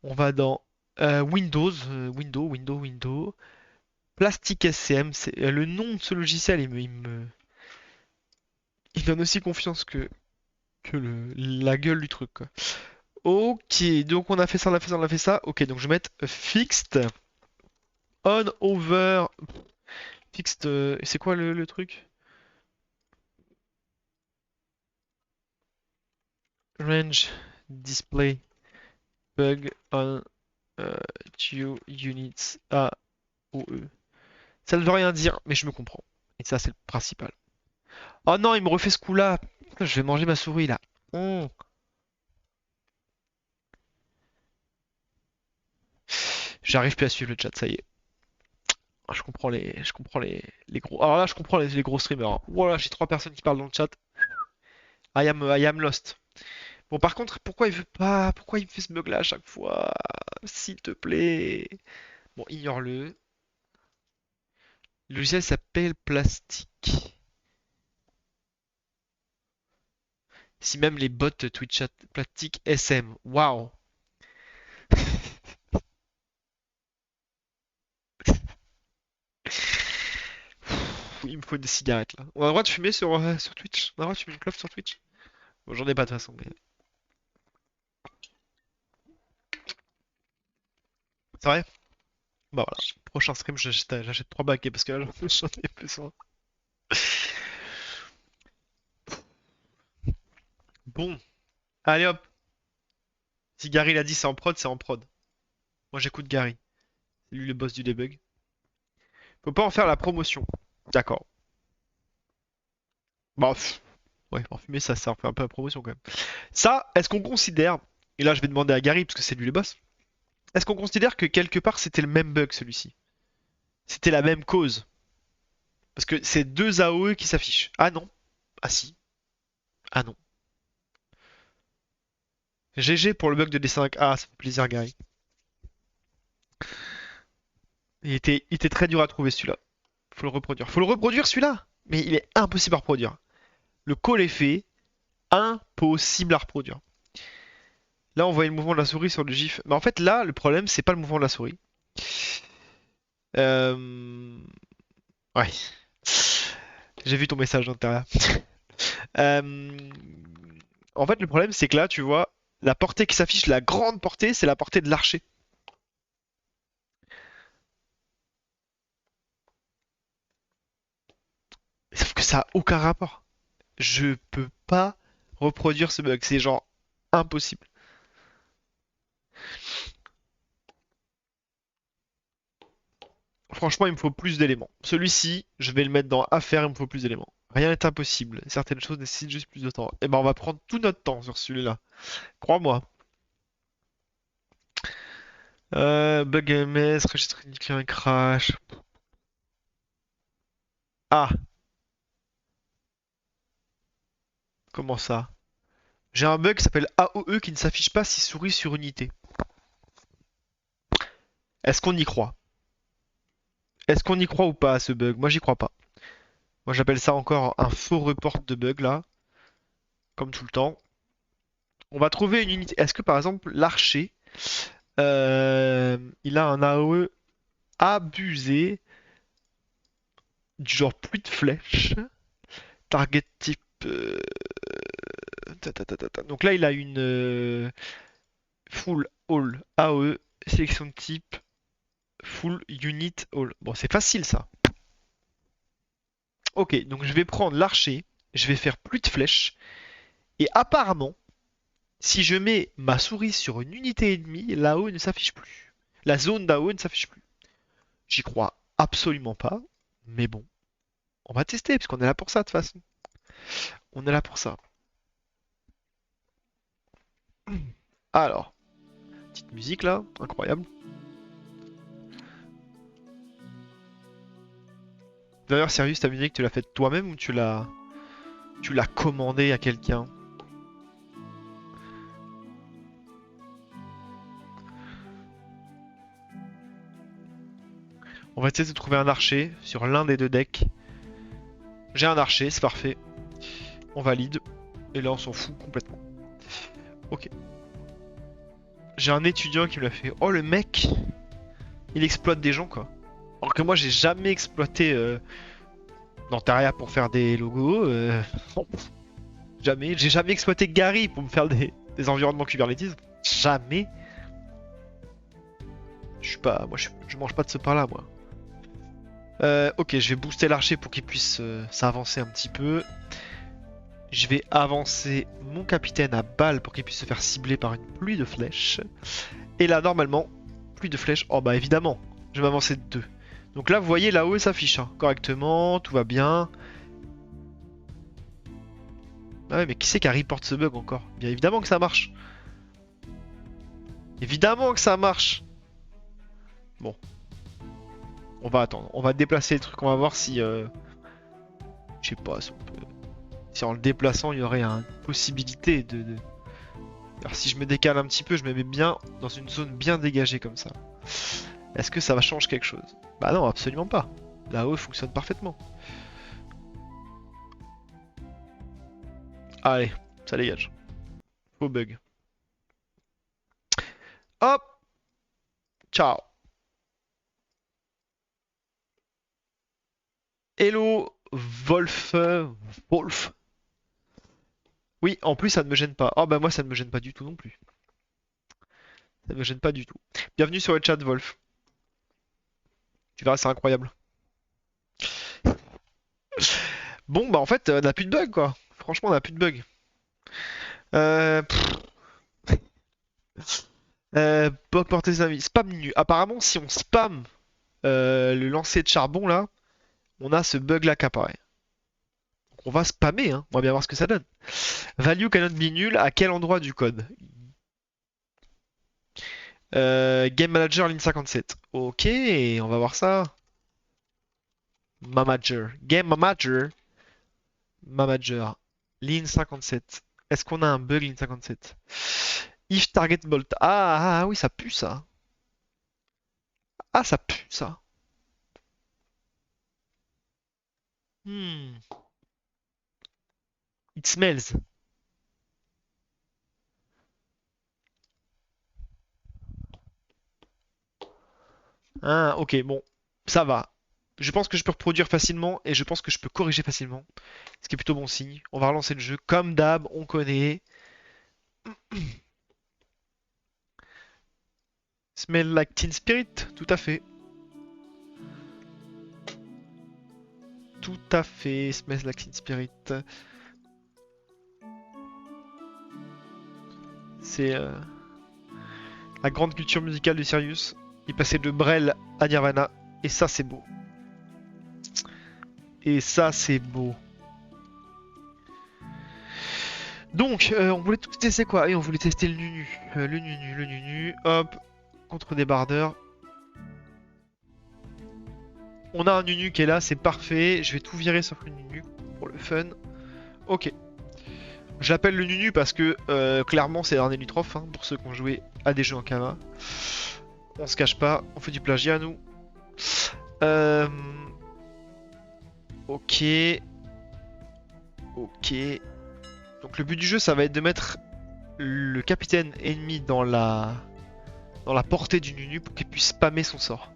[SPEAKER 1] On va dans Windows, Windows. Plastic SCM, c'est le nom de ce logiciel, il donne aussi confiance que la gueule du truc, quoi. Ok, donc on a fait ça, on a fait ça, on a fait ça. Ok, donc je vais mettre fixed on over fixed. C'est quoi le truc? Range display bug on two units AOE. Ça ne veut rien dire, mais je me comprends. Et ça, c'est le principal. Oh non, il me refait ce coup-là. Putain, je vais manger ma souris là. Oh. J'arrive plus à suivre le chat, ça y est. Je comprends les gros. Alors là, je comprends les gros streamers, hein. Voilà, j'ai trois personnes qui parlent dans le chat. I am lost. Bon, par contre, pourquoi il veut pas? Pourquoi il me fait ce bug là à chaque fois? S'il te plaît. Bon, ignore-le. Le logiciel s'appelle Plastic. Si même les bots Twitch chat Plastic SM. Waouh. Il me faut des cigarettes là. On a le droit de fumer sur Twitch? On a le droit de fumer une clope sur Twitch? Bon, j'en ai pas de toute façon, mais. C'est vrai? Bah voilà. Prochain stream, j'achète 3 baguettes parce que là, j'en ai besoin. Bon. Allez hop. Si Gary l'a dit c'est en prod, c'est en prod. Moi j'écoute Gary. C'est lui le boss du debug. Faut pas en faire la promotion. D'accord. Bah, ouais, en fumer ça en fait un peu la promotion quand même. Ça, est-ce qu'on considère, et là je vais demander à Gary parce que c'est lui le boss, est-ce qu'on considère que quelque part c'était le même bug celui-ci? C'était la même cause? Parce que c'est deux AOE qui s'affichent. Ah non. Ah si. Ah non. GG pour le bug de D5. Ah, ça fait plaisir Gary. Il était très dur à trouver celui-là. Faut le reproduire. Faut le reproduire celui-là! Mais il est impossible à reproduire. Le call est fait. Impossible à reproduire. Là, on voit le mouvement de la souris sur le GIF. Mais en fait, là, le problème, c'est pas le mouvement de la souris. Euh... Ouais. J'ai vu ton message d'intérieur. Euh... En fait, le problème, c'est que là, tu vois, la portée qui s'affiche, la grande portée, c'est la portée de l'archer. Sauf que ça a aucun rapport. Je peux pas reproduire ce bug. C'est genre impossible. Franchement, il me faut plus d'éléments. Celui-ci, je vais le mettre dans affaires, il me faut plus d'éléments. Rien n'est impossible. Certaines choses nécessitent juste plus de temps. Et ben, on va prendre tout notre temps sur celui-là. Crois-moi. Bug MS, registre uniquement un crash. Ah, comment ça? J'ai un bug qui s'appelle AOE qui ne s'affiche pas si souris sur unité. Est-ce qu'on y croit? Est-ce qu'on y croit ou pas à ce bug? Moi, j'y crois pas. Moi, j'appelle ça encore un faux report de bug là, comme tout le temps. On va trouver une unité. Est-ce que par exemple, l'archer, il a un AOE abusé, du genre pluie de flèches, target type. Donc là, il a une. Full all AOE, sélection de type, full unit all. Bon, c'est facile ça. Ok, donc je vais prendre l'archer, je vais faire plus de flèches, et apparemment, si je mets ma souris sur une unité ennemie, l'AOE ne s'affiche plus. La zone d'AOE ne s'affiche plus. J'y crois absolument pas, mais bon, on va tester, parce qu'on est là pour ça de toute façon. On est là pour ça. Alors, petite musique là, incroyable. D'ailleurs, Sirius, ta musique, tu l'as faite toi-même ou tu l'as commandée à quelqu'un? On va essayer de trouver un archer sur l'un des deux decks. J'ai un archer, c'est parfait. On valide. Et là, on s'en fout complètement. Ok. J'ai un étudiant qui me l'a fait. Oh, le mec, il exploite des gens, quoi. Alors que moi, j'ai jamais exploité Nantaria pour faire des logos. Jamais. J'ai jamais exploité Gary pour me faire des environnements Kubernetes. Jamais. Je suis pas. Moi, je mange pas de ce pain-là, moi. Ok, je vais booster l'archer pour qu'il puisse s'avancer un petit peu. Je vais avancer mon capitaine à balle pour qu'il puisse se faire cibler par une pluie de flèches. Et là, normalement, pluie de flèches. Oh bah évidemment, je vais m'avancer de 2. Donc là, vous voyez, là-haut, ça s'affiche correctement, tout va bien. Ah ouais, mais qui c'est qui a report ce bug encore? Bien évidemment que ça marche. Évidemment que ça marche. Bon. On va attendre. On va déplacer le truc. On va voir si... je sais pas si on peut... Si en le déplaçant, il y aurait une possibilité de... Alors si je me décale un petit peu, je me mets bien dans une zone bien dégagée comme ça. Est-ce que ça va changer quelque chose? Bah non, absolument pas. Là-haut, fonctionne parfaitement. Allez, ça dégage. Faux bug. Hop! Ciao! Hello, Wolf. Wolf. Oui, en plus, ça ne me gêne pas. Oh bah moi, ça ne me gêne pas du tout non plus. Ça ne me gêne pas du tout. Bienvenue sur le chat, Wolf. Tu verras, c'est incroyable. Bon, bah en fait, on n'a plus de bug, quoi. Franchement, on n'a plus de bug. Pff, porter ses amis. Spam nu. Apparemment, si on spam le lancer de charbon, là, on a ce bug-là qui apparaît. Donc on va spammer, hein. On va bien voir ce que ça donne. Value cannot be nul. À quel endroit du code? Game Manager ligne 57. Ok, on va voir ça. Manager. Game Manager. Manager. Ligne 57. Est-ce qu'on a un bug ligne 57? If target bolt. Ah oui, ça pue ça. Ah, ça pue ça. Hmm. It smells. Ah, ok, bon. Ça va. Je pense que je peux reproduire facilement et je pense que je peux corriger facilement. Ce qui est plutôt bon signe. On va relancer le jeu. Comme d'hab, on connaît. Smell like Teen Spirit. Tout à fait. Tout à fait. Smell like Teen Spirit. C'est la grande culture musicale de Sirius. Il passait de Brel à Nirvana. Et ça, c'est beau. Et ça, c'est beau. Donc, on voulait tout tester quoi? Et on voulait tester le Nunu. Le Nunu, le Nunu. Hop. Contre des bardeurs. On a un Nunu qui est là, c'est parfait. Je vais tout virer sauf le Nunu pour le fun. Ok. J'appelle le Nunu parce que clairement c'est un élitrophe hein, pour ceux qui ont joué à des jeux en Kama. On se cache pas, on fait du plagiat à nous. Ok. Ok. Donc le but du jeu ça va être de mettre le capitaine ennemi dans la portée du Nunu pour qu'il puisse spammer son sort.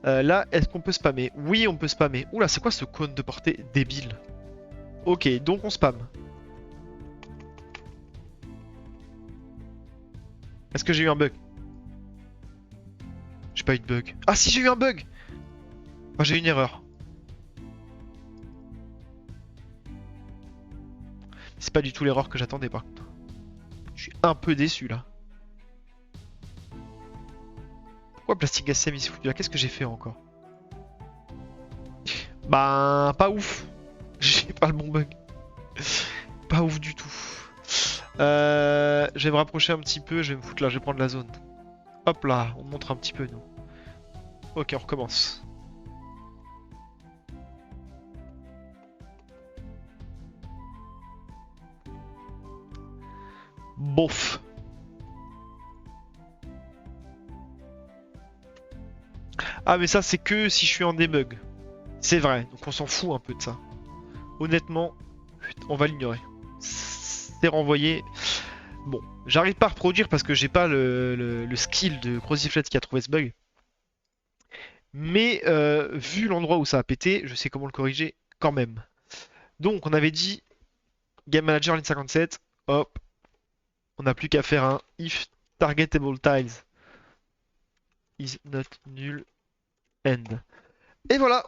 [SPEAKER 1] Là, est-ce qu'on peut spammer? Oui, on peut spammer. Oula, c'est quoi ce cône de portée débile? Ok, donc on spam. Est-ce que j'ai eu un bug? J'ai pas eu de bug. Ah si, j'ai eu un bug! Ah, j'ai eu une erreur. C'est pas du tout l'erreur que j'attendais par contre. Je suis un peu déçu là. Pourquoi Plastic SM il s'est foutu là? Qu'est-ce que j'ai fait encore? Bah, pas ouf. J'ai pas le bon bug. Pas ouf du tout. Je vais me rapprocher un petit peu, je vais me foutre là, je vais prendre la zone. Hop là, on montre un petit peu nous. Ok, on recommence. Bof. Ah mais ça c'est que si je suis en debug. C'est vrai, donc on s'en fout un peu de ça. Honnêtement, on va l'ignorer. C'est renvoyé. Bon, j'arrive pas à reproduire parce que j'ai pas le skill de Cruciflet qui a trouvé ce bug. Mais vu l'endroit où ça a pété, je sais comment le corriger quand même. Donc on avait dit Game Manager Line 57. Hop, on n'a plus qu'à faire un if targetable tiles is not null end. Et voilà,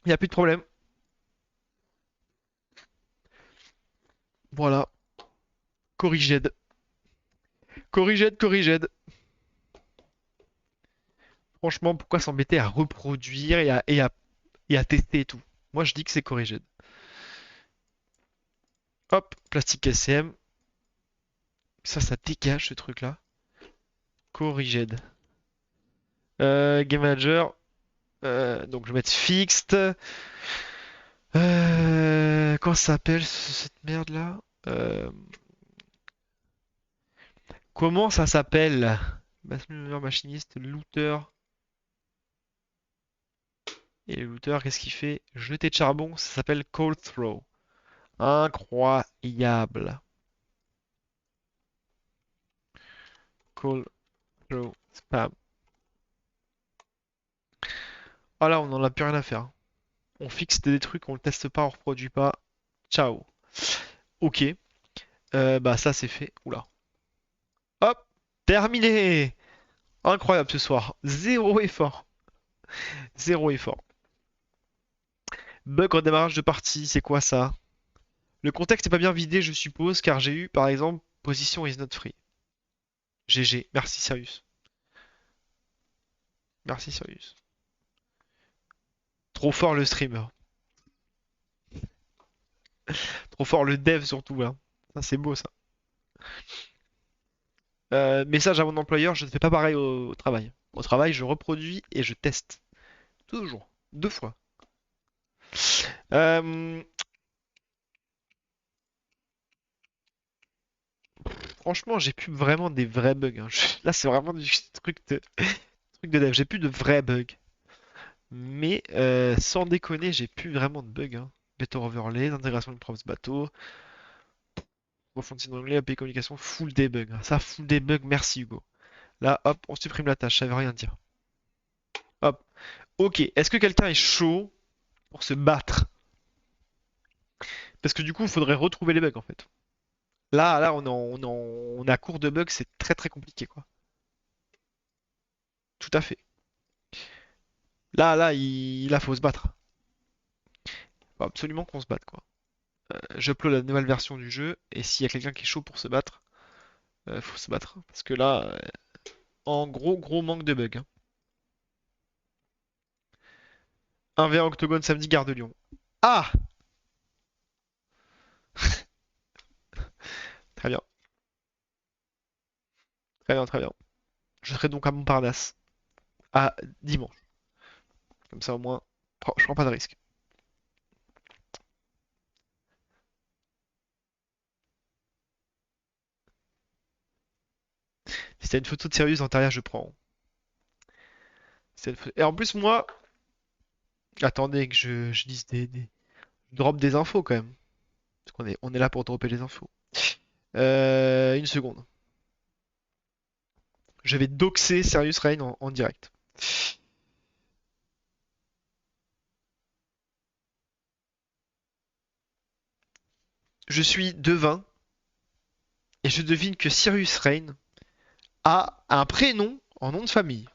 [SPEAKER 1] il n'y a plus de problème. Voilà, corriged. Corriged, corriged. Franchement, pourquoi s'embêter à reproduire et à tester et tout? Moi, je dis que c'est corriged. Hop, plastique SCM. Ça dégage ce truc-là. Corriged. Game Manager. Donc, je vais mettre fixed. Comment ça s'appelle cette merde-là? Euh, Comment ça s'appelle? Machiniste, looter. Et le looter, qu'est-ce qu'il fait? Jeter de charbon, ça s'appelle cold throw. Incroyable. Cold throw spam. Ah là, on en a plus rien à faire. On fixe des trucs, on le teste pas, on reproduit pas. Ciao. Ok. Bah ça c'est fait. Oula. Hop. Terminé. Incroyable ce soir. Zéro effort. Zéro effort. Bug en démarrage de partie, c'est quoi ça? Le contexte n'est pas bien vidé, je suppose, car j'ai eu, par exemple, position is not free. GG. Merci, Sirius. Merci, Sirius. Trop fort le streamer. Trop fort le dev surtout, hein. Ça, c'est beau, ça. Message à mon employeur, je ne fais pas pareil au travail. Au travail, je reproduis et je teste. Toujours. Deux fois. Euh, Franchement, j'ai plus vraiment des vrais bugs, hein. Là, c'est vraiment du truc de dev. J'ai plus de vrais bugs. Mais sans déconner, j'ai plus vraiment de bugs, hein. Better overlay, intégration de props bateau, profondeur d'anglais, API communication, full debug, hein. Ça, full debug, merci Hugo. Là, hop, on supprime la tâche, ça veut rien dire. Hop. Ok, est-ce que quelqu'un est chaud pour se battre? Parce que du coup, il faudrait retrouver les bugs en fait. Là, on est à court de bugs, c'est très très compliqué quoi. Tout à fait. Là, là, faut se battre. Faut absolument qu'on se batte quoi. J'upload la nouvelle version du jeu et s'il y a quelqu'un qui est chaud pour se battre, faut se battre. Parce que là, en gros manque de bugs, hein. 1v1 Octogone samedi, Gare de Lyon. Ah! Très bien, très bien, très bien. Je serai donc à Montparnasse à dimanche. Comme ça au moins, je prends pas de risque. Si t'as une photo de Sirius en derrière, je prends. Et en plus, moi, attendez que je dise je drop des infos quand même. Parce on est là pour dropper les infos. Une seconde. Je vais doxer Serious Rain en direct. Je suis devin et je devine que Sirius Rain a un prénom en nom de famille.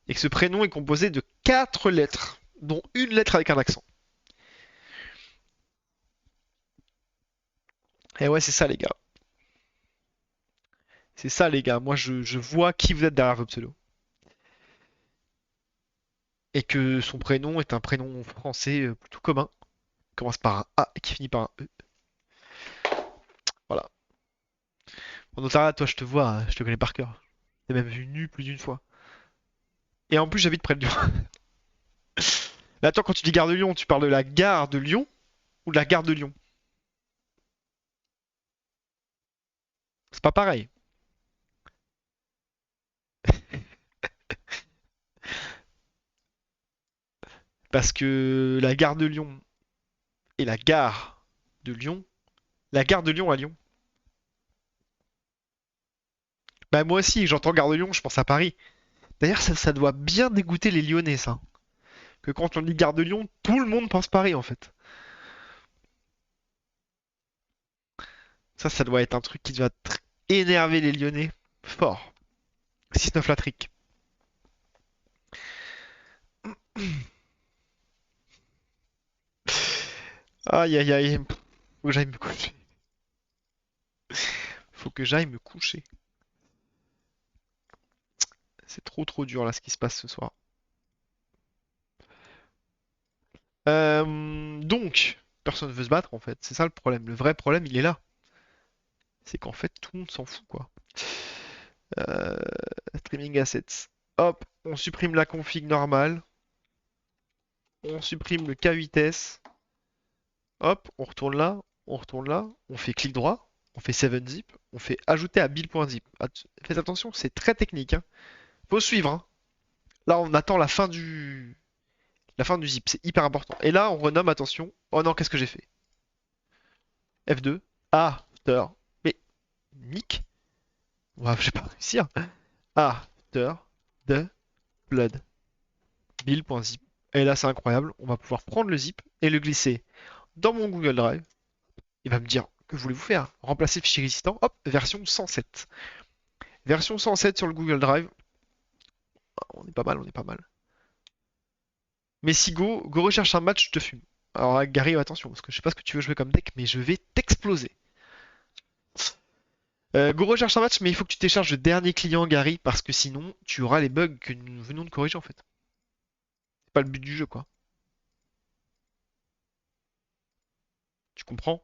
[SPEAKER 1] Et que ce prénom est composé de 4 lettres, dont une lettre avec un accent. Et ouais, c'est ça, les gars. C'est ça, les gars. Moi, je vois qui vous êtes derrière votre pseudo. Et que son prénom est un prénom français plutôt commun. Qui commence par un A et qui finit par un E. Voilà. En notariat, toi, je te vois, je te connais par cœur. T'es même vu nu plus d'une fois. Et en plus, j'habite près de Lyon. Mais attends, quand tu dis gare de Lyon, tu parles de la gare de Lyon ou de la gare de Lyon? C'est pas pareil. Parce que la gare de Lyon et la gare de Lyon, la gare de Lyon à Lyon. Bah moi aussi, j'entends gare de Lyon, je pense à Paris. D'ailleurs, ça doit bien dégoûter les Lyonnais, ça. Que quand on dit gare de Lyon, tout le monde pense Paris, en fait. Ça doit être un truc qui doit énerver les Lyonnais. Fort. 6-9 la trique. Aïe aïe aïe. Faut que j'aille me coucher. Faut que j'aille me coucher. C'est trop dur là ce qui se passe ce soir. Donc, personne veut se battre en fait. C'est ça le problème. Le vrai problème, il est là. C'est qu'en fait, tout le monde s'en fout quoi. Euh, Streaming assets. Hop, on supprime la config normale. On supprime le K8S. Hop, on retourne là. On retourne là. On fait clic droit. On fait 7zip. On fait ajouter à build.zip. Faites attention, c'est très technique, hein. Faut suivre, hein. Là, on attend la fin du zip. C'est hyper important. Et là, on renomme, attention. Oh non, qu'est-ce que j'ai fait? F2. After. Mais, nick. Ouais, je vais pas réussir. After the blood. Build.zip. Et là, c'est incroyable. On va pouvoir prendre le zip et le glisser dans mon Google Drive. Il va me dire, que voulez-vous faire? Remplacer fichier résistant. Hop, version 107. Version 107 sur le Google Drive. On est pas mal, on est pas mal. Mais si Go recherche un match, je te fume. Alors Gary, attention, parce que je sais pas ce que tu veux jouer comme deck, mais je vais t'exploser. Go recherche un match, mais il faut que tu télécharges le dernier client, Gary, parce que sinon, tu auras les bugs que nous venons de corriger en fait. C'est pas le but du jeu, quoi. Tu comprends?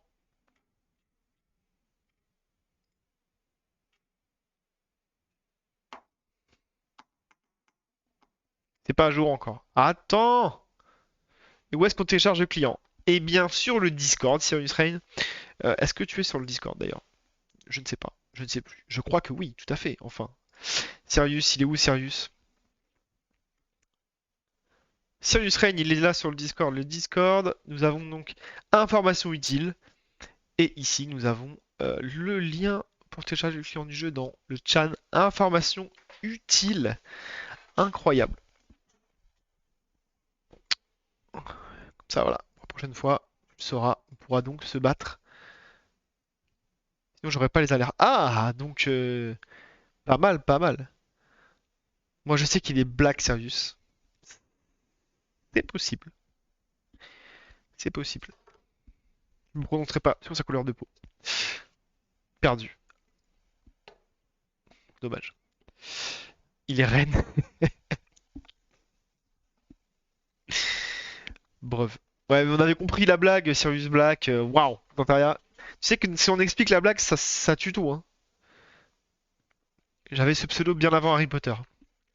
[SPEAKER 1] C'est pas à jour encore. Attends! Et où est-ce qu'on télécharge le client? Et bien sur le Discord, Sirius Rain. Est-ce que tu es sur le Discord d'ailleurs? Je ne sais pas. Je ne sais plus. Je crois que oui, tout à fait. Enfin. Sirius, il est où Sirius? Sirius Rain, il est là sur le Discord. Le Discord, nous avons donc informations utiles. Et ici, nous avons le lien pour télécharger le client du jeu dans le chat. Informations utiles. Incroyable. Comme ça, voilà. Pour la prochaine fois, tu sauras. On pourra donc se battre. Sinon, j'aurais pas les alertes. Ah, donc pas mal, pas mal. Moi, je sais qu'il est Black Sirius. C'est possible. C'est possible. Je ne me prononcerai pas sur sa couleur de peau. Perdu. Dommage. Il est reine. Bref. Ouais, mais on avait compris la blague, Sirius Black. Waouh. Pantaria. Tu sais que si on explique la blague, ça tue tout, hein. J'avais ce pseudo bien avant Harry Potter.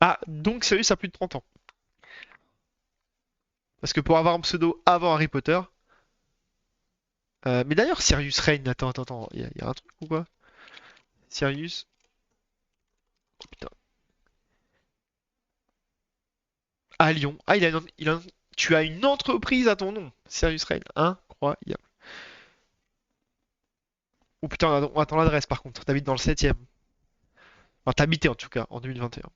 [SPEAKER 1] Ah, donc Sirius a plus de 30 ans. Parce que pour avoir un pseudo avant Harry Potter. Mais d'ailleurs, Sirius Reign, attends. Il y a un truc ou quoi? Sirius. Oh putain. À Lyon. Ah, tu as une entreprise à ton nom. Sirius Reign. Incroyable. Oh putain, attends l'adresse par contre. T'habites dans le 7ème. Enfin, t'habitais en tout cas en 2021.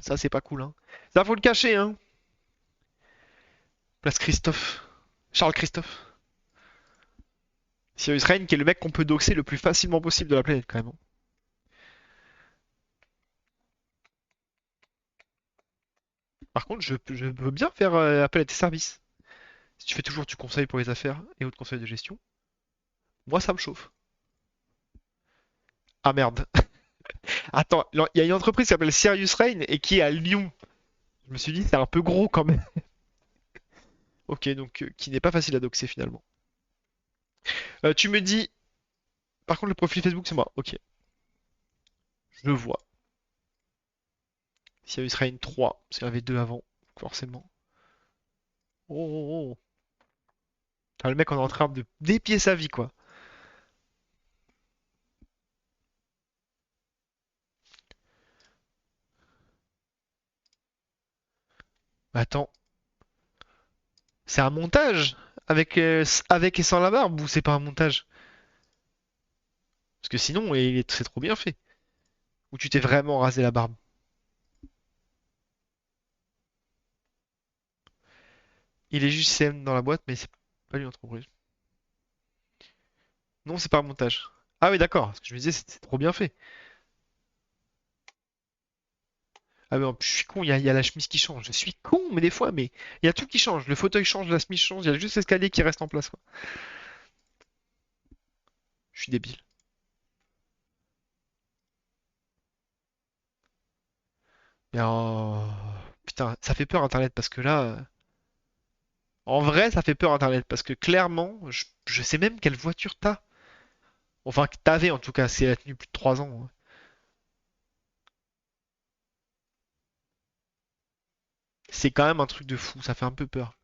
[SPEAKER 1] Ça, c'est pas cool, hein. Ça, faut le cacher, hein. Place Christophe. Charles Christophe. Sirius Reign, qui est le mec qu'on peut doxer le plus facilement possible de la planète, quand même, hein. Par contre, je veux bien faire appel à tes services. Si tu fais toujours du conseil pour les affaires et autres conseils de gestion, moi ça me chauffe. Ah merde. Attends, il y a une entreprise qui s'appelle Serious Rain et qui est à Lyon. Je me suis dit, c'est un peu gros quand même. Ok, donc qui n'est pas facile à doxer finalement. Tu me dis, par contre, le profil Facebook, c'est moi. Ok, je vois. Serious Rain 3, parce qu'il y en avait deux avant, forcément. Oh, oh, oh. Ah, le mec, on est en train de dépier sa vie, quoi. Attends, c'est un montage avec et sans la barbe ou c'est pas un montage? Parce que sinon, c'est trop bien fait. Ou tu t'es vraiment rasé la barbe. Il est juste CM dans la boîte, mais c'est pas lui l'entreprise. Non, c'est pas un montage. Ah oui, d'accord. Ce que je me disais, c'est trop bien fait. Ah mais je suis con, il y a la chemise qui change. Je suis con, mais des fois, mais il y a tout qui change. Le fauteuil change, la chemise change, il y a juste l'escalier qui reste en place, quoi. Je suis débile. Mais putain, ça fait peur Internet parce que là, en vrai, ça fait peur Internet parce que clairement, je sais même quelle voiture t'as. Enfin, que t'avais en tout cas, si elle a tenu plus de 3 ans, hein. C'est quand même un truc de fou, ça fait un peu peur.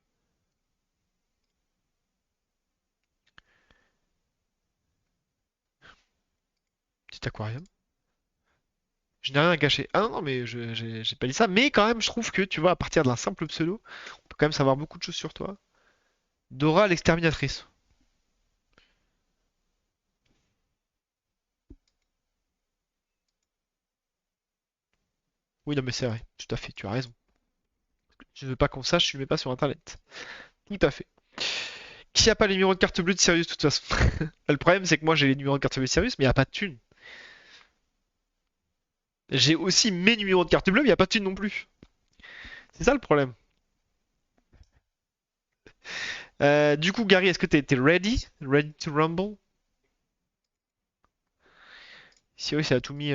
[SPEAKER 1] Petit aquarium. Je n'ai rien à cacher. Ah non, non, mais j'ai pas dit ça. Mais quand même, je trouve que, tu vois, à partir d'un simple pseudo, on peut quand même savoir beaucoup de choses sur toi. Dora l'exterminatrice. Oui, non, mais c'est vrai. Tout à fait, tu as raison. Je veux pas qu'on sache, tu le mets pas sur Internet. Tout à fait. Qui a pas les numéros de carte bleue de Sirius, de toute façon? Le problème, c'est que moi, j'ai les numéros de carte bleue de Sirius, mais il n'y a pas de thune. J'ai aussi mes numéros de carte bleue, mais il n'y a pas de thune non plus. C'est ça le problème. Du coup, Gary, est-ce que t'es ready? Ready to rumble? Sirius, il a tout mis.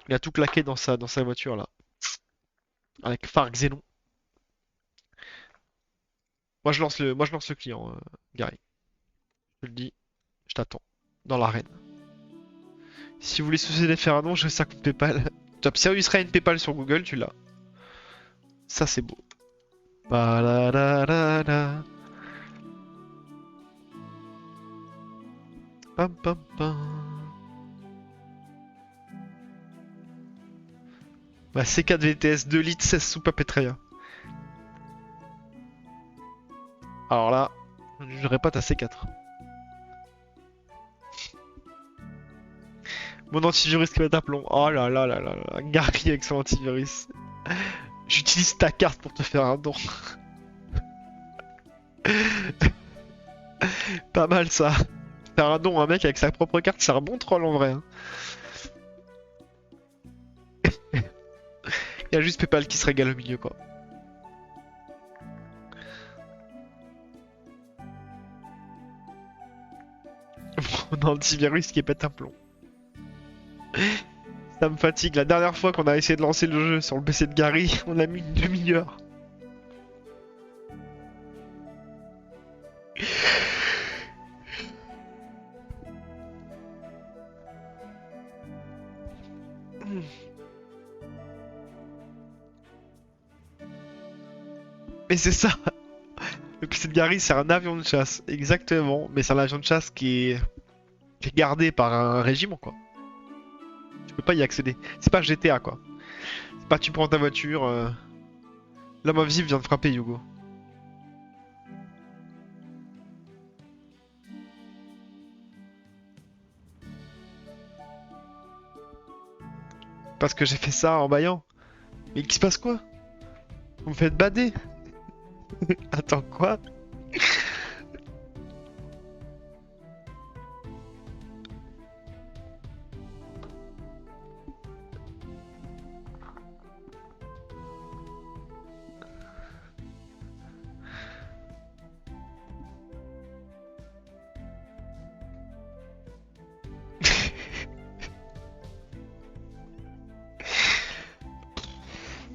[SPEAKER 1] Il a tout claqué dans sa voiture, là. Avec phare Xénon. Moi, je lance le client, Gary. Je te le dis, je t'attends. Dans l'arène. Si vous voulez soucier faire un don, je sais compte PayPal. Top Sirius Rain PayPal sur Google, tu l'as. Ça, c'est beau. Ba-la-la-la-la. Pam pam pam. Bah, C4 VTS 2 litres 16 soupes à Petraea. Alors là, je ne jugerai pas ta C4. Mon antivirus qui va être plomb. Oh là là là là là. Gary avec son antivirus. J'utilise ta carte pour te faire un don. Pas mal ça. Faire un don à un mec avec sa propre carte, c'est un bon troll en vrai, hein. Il y a juste PayPal qui se régale au milieu, quoi. Mon antivirus qui pète un plomb. Ça me fatigue. La dernière fois qu'on a essayé de lancer le jeu sur le PC de Gary, on a mis une demi-heure. Mais c'est ça. Le PC de Gary, c'est un avion de chasse. Exactement. Mais c'est un avion de chasse qui est gardé par un régiment, quoi. Tu peux pas y accéder. C'est pas GTA, quoi. C'est pas tu prends ta voiture. L'homme invisible vient de frapper Hugo. Parce que j'ai fait ça en baillant. Mais il se passe quoi? Vous me faites bader? Attends, quoi?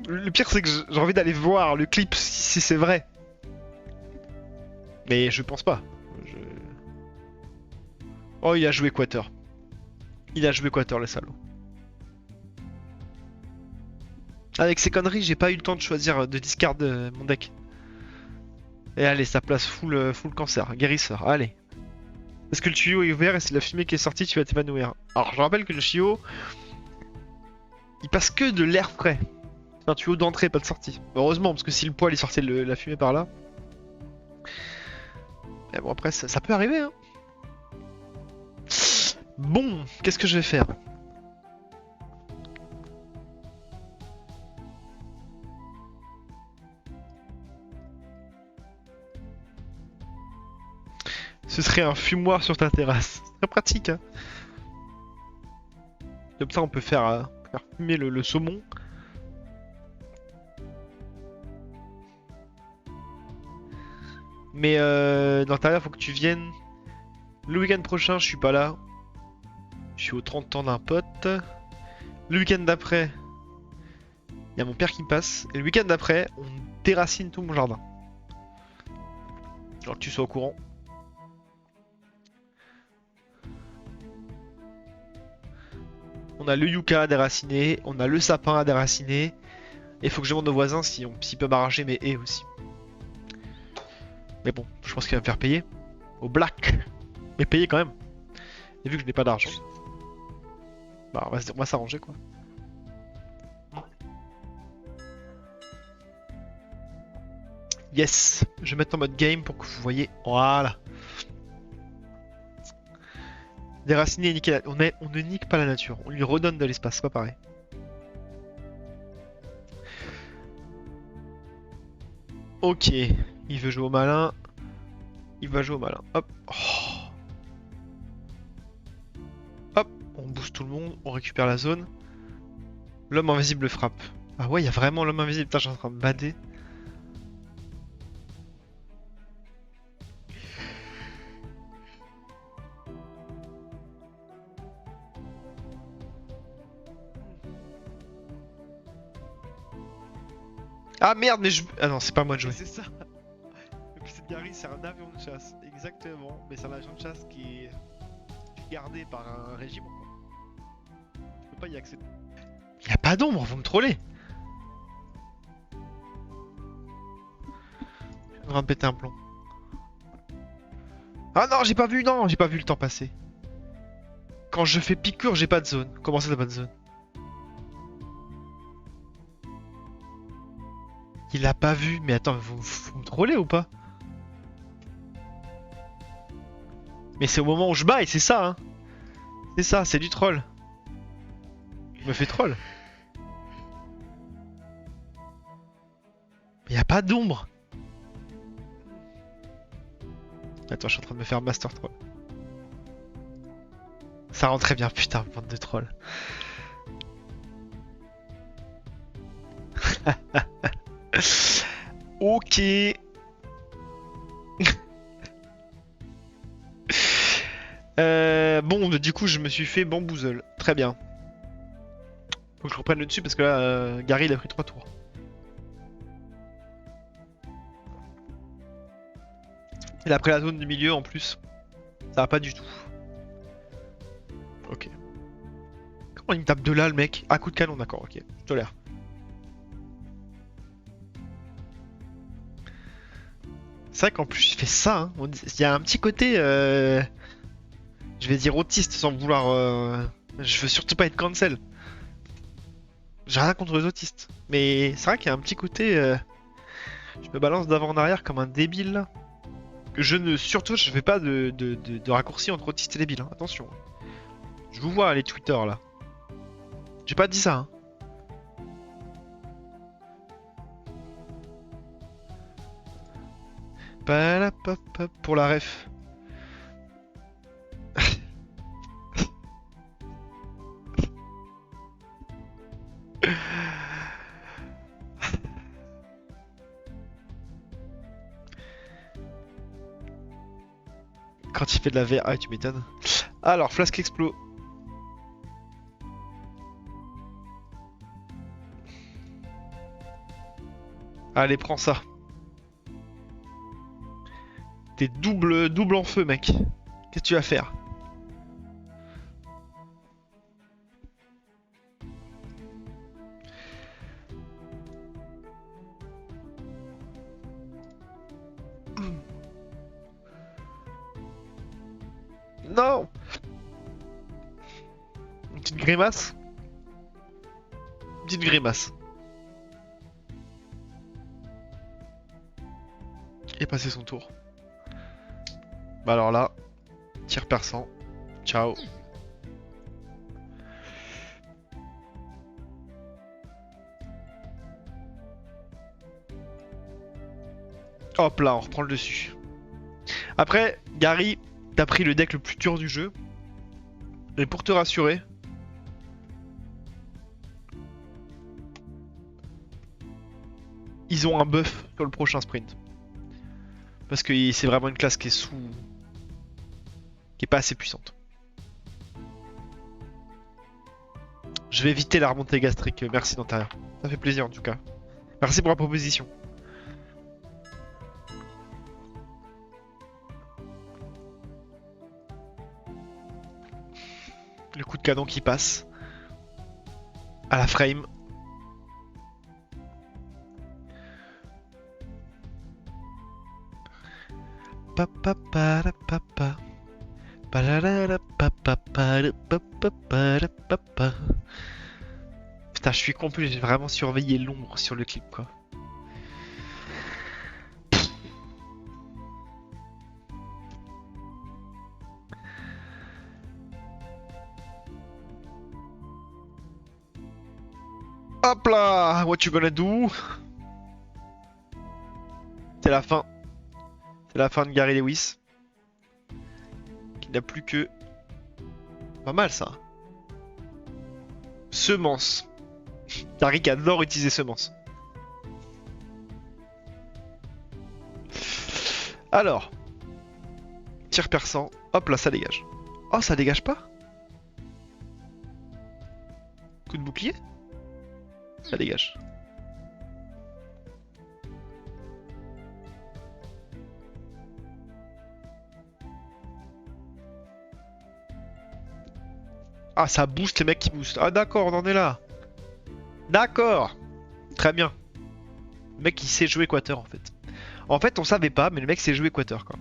[SPEAKER 1] Le pire, c'est que j'ai envie d'aller voir le clip si c'est vrai. Mais je pense pas. Je- Oh, il a joué Quater. Il a joué Quater, le salaud. Avec ces conneries, j'ai pas eu le temps de choisir de discard mon deck. Et allez, ça place full cancer, guérisseur, allez. Parce que le tuyau est ouvert et c'est la fumée qui est sortie, tu vas t'évanouir. Alors je rappelle que le tuyau, il passe que de l'air frais. C'est un tuyau d'entrée, pas de sortie. Heureusement, parce que si le poil il sortait la fumée par là. Mais bon, après, ça peut arriver, hein. Bon, qu'est-ce que je vais faire? Ce serait un fumoir sur ta terrasse. C'est très pratique, hein. Comme ça, on peut faire fumer le saumon. Mais dans ta faut que tu viennes. Le week-end prochain, je suis pas là. Je suis au 30 ans d'un pote. Le week-end d'après, il y a mon père qui passe. Et le week-end d'après, on déracine tout mon jardin. Alors que tu sois au courant. On a le yucca à déraciner, on a le sapin à déraciner. Et il faut que je demande aux voisins s'ils peuvent arracher mes haies aussi. Mais bon, je pense qu'il va me faire payer. Au black. Mais payer quand même. Et vu que je n'ai pas d'argent. Bah on va s'arranger quoi. Yes, je vais mettre en mode game pour que vous voyez. Voilà. Déraciner et niquer on ne nique pas la nature, on lui redonne de l'espace, c'est pas pareil. Ok, il veut jouer au malin. Il va jouer au malin. Hop. Oh. Hop, on booste tout le monde, on récupère la zone. L'homme invisible frappe. Ah ouais, il y a vraiment l'homme invisible. Putain, je suis en train de bader. Ah merde, mais je. Ah non, c'est pas moi de jouer. C'est ça. Le cette Gary, c'est un avion de chasse. Exactement. Mais c'est un avion de chasse qui est gardé par un régiment. Quoi. Je peux pas y accéder. Y a pas d'ombre, vous me trollez. Je suis en train de péter un plomb. Ah non, j'ai pas vu le temps passer. Quand je fais piqûre, j'ai pas de zone. Comment ça, t'as pas de zone? Il a pas vu, mais attends, vous me trollez ou pas? Mais c'est au moment où je baille, c'est ça, hein. C'est ça, c'est du troll. Il me fait troll. Mais y a pas d'ombre. Attends, je suis en train de me faire master troll. Ça rend très bien, putain, bande de trolls. Ok. Bon, du coup, je me suis fait bamboozle. Très bien. Faut que je reprenne le dessus parce que là, Gary, il a pris 3 tours. Il a pris la zone du milieu en plus. Ça va pas du tout. Ok. Comment il me tape de là, le mec? Ah, coup de canon, d'accord, ok. Je tolère. C'est vrai qu'en plus, il fait ça. Hein. Il y a un petit côté. Je vais dire autiste sans vouloir. Je veux surtout pas être cancel. J'ai rien contre les autistes. Mais c'est vrai qu'il y a un petit côté. Je me balance d'avant en arrière comme un débile là. Je ne. Surtout, je fais pas de raccourci entre autiste et débile. Hein. Attention. Je vous vois les Twitter là. J'ai pas dit ça. Hein. Palapapap, pour la ref. Quand il fait de la VR. Ah, tu m'étonnes. Alors, Flasque Explo. Allez, prends ça. T'es double en feu, mec. Qu'est-ce que tu vas faire? Non! Une petite grimace? Une petite grimace. Et passer son tour. Bah alors là, tir perçant. Ciao. Hop là, on reprend le dessus. Après, Gary, t'as pris le deck le plus dur du jeu. Et pour te rassurer, ils ont un buff sur le prochain sprint. Parce que c'est vraiment une classe qui est qui est pas assez puissante. Je vais éviter la remontée gastrique, merci d'intérieur. Ça fait plaisir en tout cas. Merci pour la proposition. Le coup de canon qui passe. À la frame. Putain, je suis complet, j'ai vraiment surveillé l'ombre sur le clip quoi. Hop là, what you gonna do? C'est la fin. C'est la fin de Gary Lewis. Qui n'a plus que... Pas mal ça. Semence. Tariq adore utiliser semence. Alors. Tir perçant. Hop là, ça dégage. Oh, ça dégage pas? Coup de bouclier? Ça dégage. Ah, ça booste les mecs qui boostent. Ah, d'accord, on en est là. D'accord. Très bien. Le mec, il sait jouer Quater, en fait. En fait, on savait pas, mais le mec sait jouer Quater, quoi.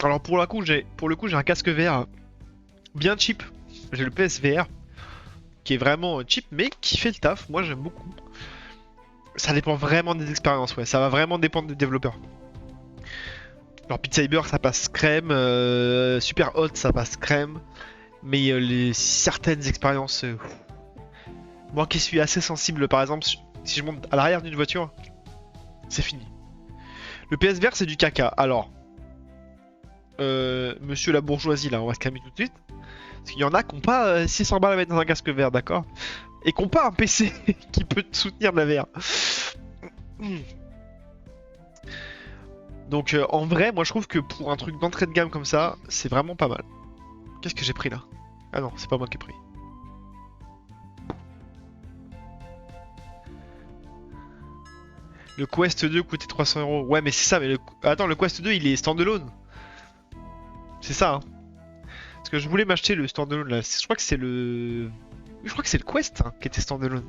[SPEAKER 1] Alors, pour le coup, j'ai un casque VR bien cheap. J'ai le PSVR, qui est vraiment cheap, mais qui fait le taf. Moi, j'aime beaucoup. Ça dépend vraiment des expériences, ouais. Ça va vraiment dépendre des développeurs. Alors Beat Saber ça passe crème, Super Hot ça passe crème, mais certaines expériences, moi qui suis assez sensible par exemple, si je monte à l'arrière d'une voiture, c'est fini. Le PSVR c'est du caca, alors, monsieur la bourgeoisie là, on va se calmer tout de suite, parce qu'il y en a qui n'ont pas 600 balles à mettre dans un casque vert, d'accord? Et qui n'ont pas un PC qui peut te soutenir de la VR. Donc en vrai, moi je trouve que pour un truc d'entrée de gamme comme ça, c'est vraiment pas mal. Qu'est-ce que j'ai pris là? Ah non, c'est pas moi qui ai pris. Le Quest 2 coûtait 300 euros. Ouais, mais c'est ça, mais attends, le Quest 2 il est standalone. C'est ça, hein. Parce que je voulais m'acheter le standalone là. Je crois que c'est le. Je crois que c'est le Quest hein, qui était standalone.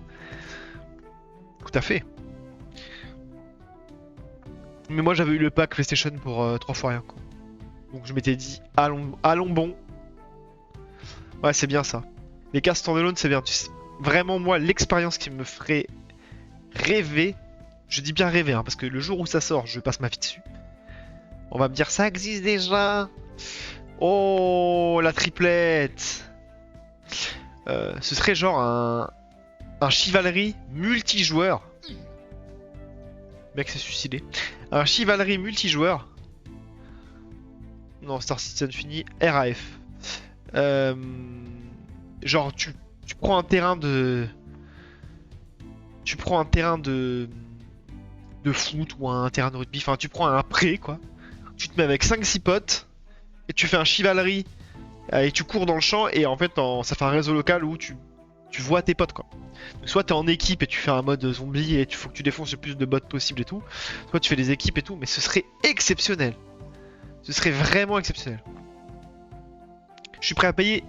[SPEAKER 1] Tout à fait. Mais moi j'avais eu le pack PlayStation pour 3 fois rien quoi. Donc je m'étais dit, allons bon. Ouais, c'est bien ça. Les cas standalone, c'est bien. Tu sais, vraiment, moi, l'expérience qui me ferait rêver, je dis bien rêver, hein, parce que le jour où ça sort, je passe ma vie dessus. On va me dire, ça existe déjà. Oh, la triplette. Ce serait genre un Chivalry multijoueur. Le mec s'est suicidé. Un Chivalry multijoueur. Non, Star Citizen fini. RAF. Genre tu prends un terrain de. Tu prends un terrain de foot ou un terrain de rugby, enfin tu prends un pré quoi. Tu te mets avec 5-6 potes et tu fais un chivalry et tu cours dans le champ et en fait ça fait un réseau local où Tu vois tes potes quoi. Donc, soit t'es en équipe et tu fais un mode zombie et il faut que tu défonces le plus de bots possible et tout. Soit tu fais des équipes et tout, mais ce serait exceptionnel. Ce serait vraiment exceptionnel. Je suis prêt à payer.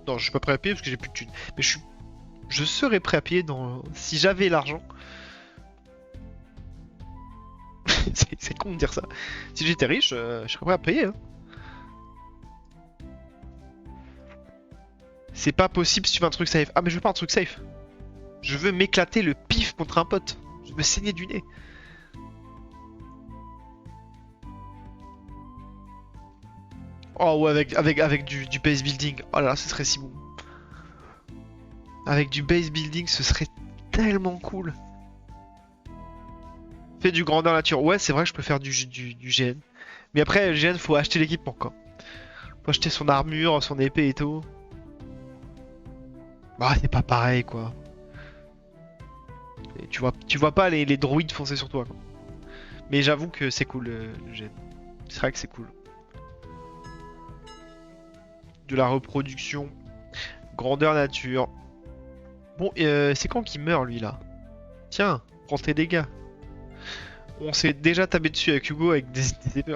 [SPEAKER 1] Non, je suis pas prêt à payer parce que j'ai plus de thunes. Mais je serais prêt à payer dans. Si j'avais l'argent. C'est con de dire ça. Si j'étais riche, je serais prêt à payer. Hein. C'est pas possible si tu veux un truc safe. Ah, mais je veux pas un truc safe. Je veux m'éclater le pif contre un pote. Je veux saigner du nez. Oh ouais, avec du base building. Oh là là, ce serait si bon. Avec du base building, ce serait tellement cool. Fais du grandeur nature. Ouais, c'est vrai que je peux faire du GN. Mais après, le GN, faut acheter l'équipement quoi. Faut acheter son armure, son épée et tout. Bah, c'est pas pareil quoi. Et tu vois pas les droïdes foncer sur toi quoi. Mais j'avoue que c'est cool le GN. C'est vrai que c'est cool. De la reproduction. Grandeur nature. Bon, c'est quand qu'il meurt lui là? Tiens, prends tes dégâts. On s'est déjà tapé dessus avec Hugo avec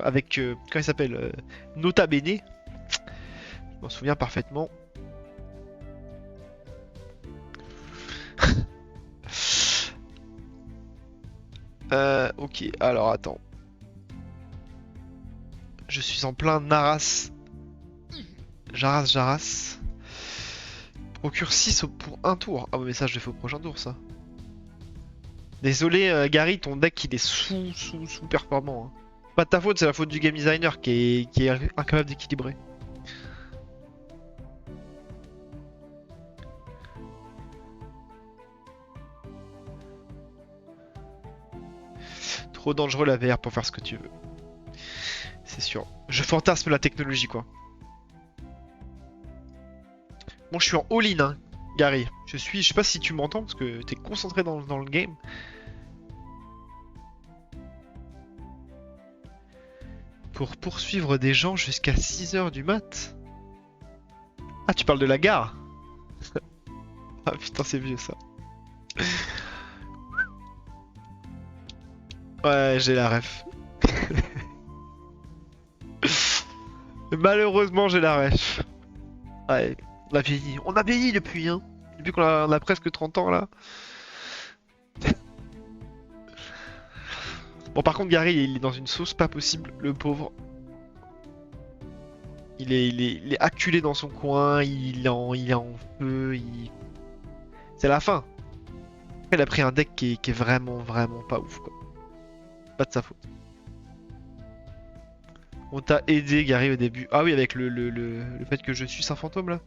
[SPEAKER 1] avec comment il s'appelle Nota Bene. Je m'en souviens parfaitement. Ok, alors attends. Je suis en plein Naras. Jaras. Procure 6 pour un tour. Ah ouais, mais ça, je le fais au prochain tour, ça. Désolé, Gary, ton deck il est sous performant. Hein. Pas de ta faute, c'est la faute du game designer qui est incapable d'équilibrer. Trop dangereux la VR pour faire ce que tu veux. C'est sûr. Je fantasme la technologie, quoi. Bon, je suis en all-in, hein, Gary. Je sais pas si tu m'entends parce que t'es concentré dans le game. Pour poursuivre des gens jusqu'à 6h du mat. Ah, tu parles de la gare? Ah putain, c'est vieux ça. Ouais, j'ai la ref. Malheureusement, j'ai la ref. Ouais, on a vieilli. On a vieilli depuis, hein. Depuis on a presque 30 ans là. Bon, par contre, Gary, il est dans une sauce pas possible, le pauvre. Il est acculé dans son coin, il est en feu, c'est la fin. Il a pris un deck qui est vraiment pas ouf, quoi. Pas de sa faute. On t'a aidé, Gary, au début. Ah oui, avec le fait que je suis un fantôme, là.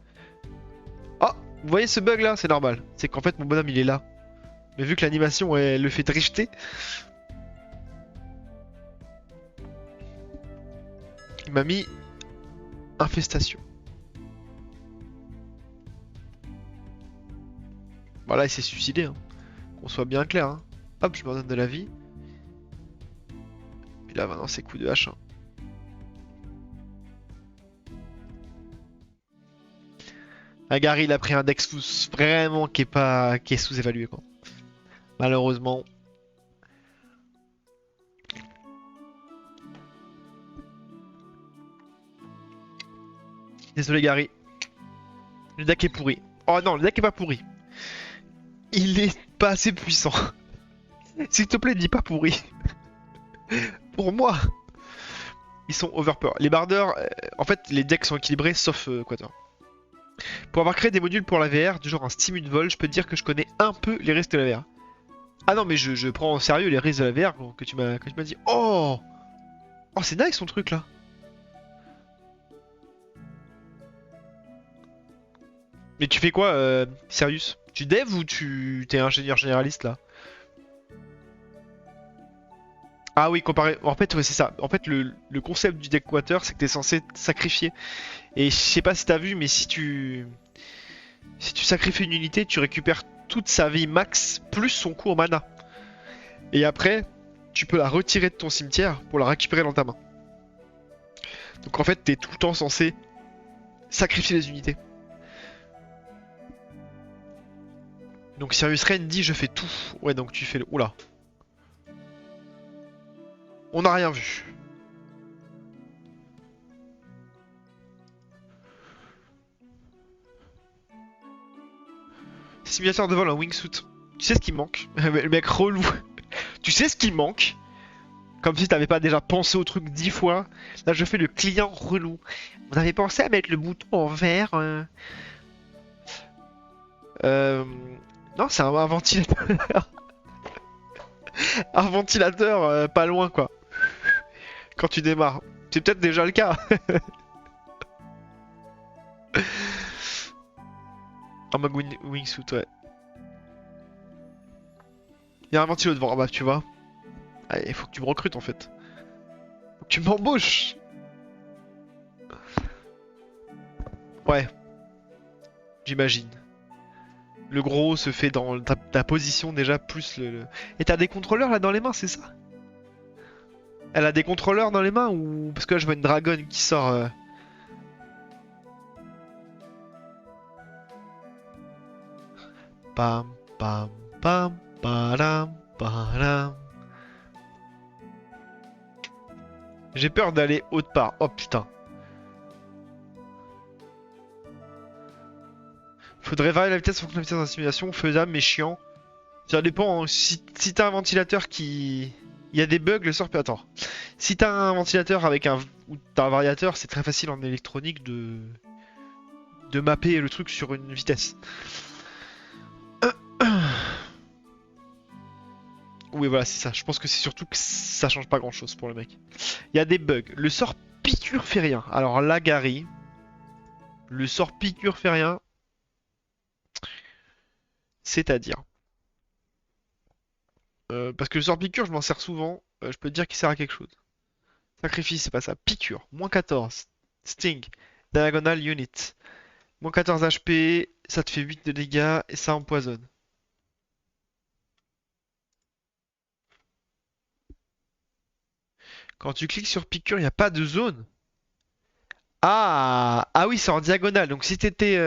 [SPEAKER 1] Ah, vous voyez ce bug, là? C'est normal. C'est qu'en fait, mon bonhomme, il est là. Mais vu que l'animation, elle le fait drifter, il m'a mis infestation. Voilà, il s'est suicidé. Hein. Qu'on soit bien clair. Hein. Hop, je me redonne de la vie. Puis là, maintenant, c'est coup de hache. Hein. Ah, Gary, il a pris un deck vraiment qui est sous-évalué, quoi. Malheureusement. Désolé, Gary. Le deck est pourri. Oh non, le deck est pas pourri. Il est pas assez puissant. S'il te plaît, dis pas pourri. Pour moi, ils sont overpower. Les bardeurs, en fait, les decks sont équilibrés sauf Quater. Pour avoir créé des modules pour la VR, du genre un Steam de vol, je peux te dire que je connais un peu les risques de la VR. Ah non, mais je prends en sérieux les risques de la VR que tu m'as dit. Oh, oh, c'est nice son truc là. Mais tu fais quoi, Sirius? Tu dev ou t'es ingénieur généraliste là? Ah oui, comparé. En fait, ouais, c'est ça. En fait, le concept du deck Quater, c'est que t'es censé te sacrifier. Et je sais pas si t'as vu, mais si tu sacrifies une unité, tu récupères toute sa vie max plus son coût en mana. Et après, tu peux la retirer de ton cimetière pour la récupérer dans ta main. Donc en fait, t'es tout le temps censé sacrifier les unités. Donc Sirius Rain dit je fais tout. Ouais, donc tu fais le... Oula. On n'a rien vu. Simulateur de vol en wingsuit. Tu sais ce qui manque? Le mec relou. Tu sais ce qui manque? Comme si t'avais pas déjà pensé au truc 10 fois. Là, je fais le client relou. On avait pensé à mettre le bouton en vert. Euh... Non, c'est un ventilateur. Un ventilateur pas loin, quoi. Quand tu démarres. C'est peut-être déjà le cas. En mode wingsuit, ouais. Il y a un ventilo devant, ah bah tu vois. Il faut que tu me recrutes en fait. Faut que tu m'embauches. Ouais, j'imagine. Le gros se fait dans ta position déjà, plus le... Et t'as des contrôleurs là dans les mains, c'est ça? Elle a des contrôleurs dans les mains ou... Parce que là je vois une dragonne qui sort... Pam, pam, pam, padam, padam. J'ai peur d'aller autre part. Oh putain. Faudrait varier la vitesse en fonction de la vitesse de la simulation. Faisable mais chiant. Ça dépend. Hein. Si t'as un ventilateur qui... Il y a des bugs, le sort peut... Attends. Si t'as un ventilateur avec un... Ou t'as un variateur, c'est très facile en électronique de mapper le truc sur une vitesse. Oui, voilà, c'est ça. Je pense que c'est surtout que ça change pas grand chose pour le mec. Il y a des bugs. Le sort piqûre fait rien. Alors là, Gary, le sort piqûre fait rien. C'est-à-dire. Parce que le sort piqûre, je m'en sers souvent. Je peux te dire qu'il sert à quelque chose. Sacrifice, c'est pas ça. Piqûre, moins 14. Sting, Diagonal Unit. Moins 14 HP, ça te fait 8 de dégâts et ça empoisonne. Quand tu cliques sur piqûre, il n'y a pas de zone. Ah oui, c'est en diagonale. Donc si t'étais...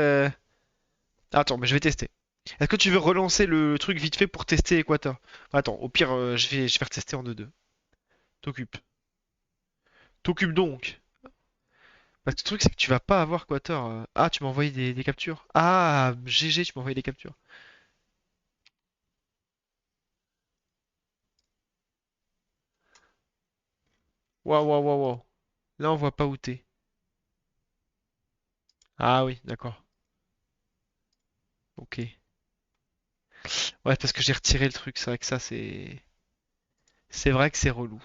[SPEAKER 1] Attends, mais je vais tester. Est-ce que tu veux relancer le truc vite fait pour tester Équateur? Attends, au pire, je vais retester en 2-2. T'occupes. T'occupes donc. Parce que le truc, c'est que tu vas pas avoir Équateur. Ah, tu m'as envoyé des captures. Ah, GG, tu m'as envoyé des captures. Waouh, waouh, waouh, waouh. Là, on voit pas où t'es. Ah oui, d'accord. Ok. Ouais, parce que j'ai retiré le truc. C'est vrai que ça, c'est... C'est vrai que c'est relou.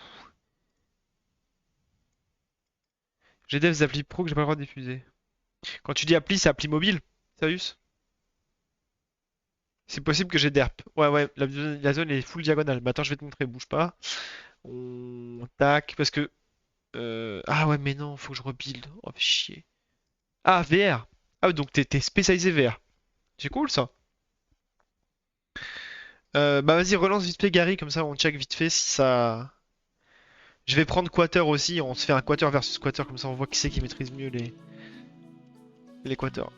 [SPEAKER 1] J'ai des applis pro que j'ai pas le droit de diffuser. Quand tu dis appli, c'est appli mobile? Sérieux? C'est possible que j'ai derp. Ouais, ouais, la zone est full diagonale. Mais attends, je vais te montrer, bouge pas. On... Tac, parce que... Ah ouais, mais non, faut que je rebuild. Oh, fais chier. Ah, VR. Ah, donc t'es spécialisé VR. C'est cool, ça. Bah vas-y, relance vite fait Gary, comme ça on check vite fait si ça... Je vais prendre Quater aussi, on se fait un Quater versus Quater, comme ça on voit qui c'est qui maîtrise mieux les Quaters.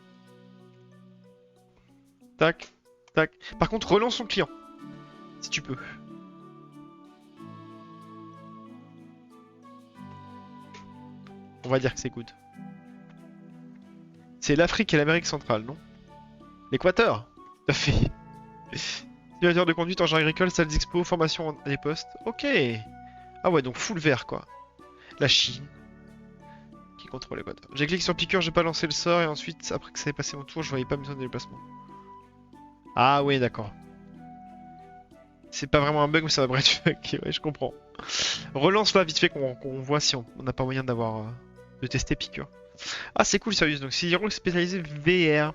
[SPEAKER 1] Tac, tac. Par contre, relance son client, si tu peux. On va dire que c'est good. C'est l'Afrique et l'Amérique centrale, non? L'Équateur? Tout à fait. Simulateur de conduite, engin agricole, salles d'expo, formation à des postes. Ok. Ah ouais, donc full vert quoi. La Chine qui contrôle l'Équateur. J'ai cliqué sur piqûre, j'ai pas lancé le sort et ensuite, après que ça ait passé mon tour, je voyais pas mes zones de déplacement. Ah oui, d'accord. C'est pas vraiment un bug, mais ça va bref. Ok, ouais, je comprends. Relance là vite fait qu'on voit si on n'a pas moyen d'avoir de tester piqûre. Ah c'est cool sérieux, donc c'est spécialisé VR.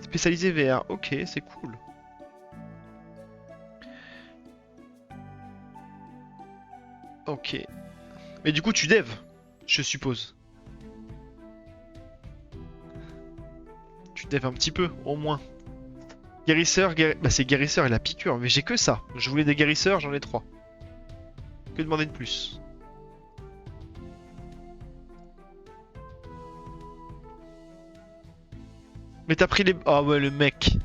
[SPEAKER 1] Spécialisé VR, ok, c'est cool. Ok. Mais du coup tu dev, je suppose. Tu dev un petit peu, au moins. Guérisseur, bah c'est guérisseur et la piqûre, mais j'ai que ça. Je voulais des guérisseurs, j'en ai 3. Que demander de plus? Mais t'as pris les... Oh ouais, le mec.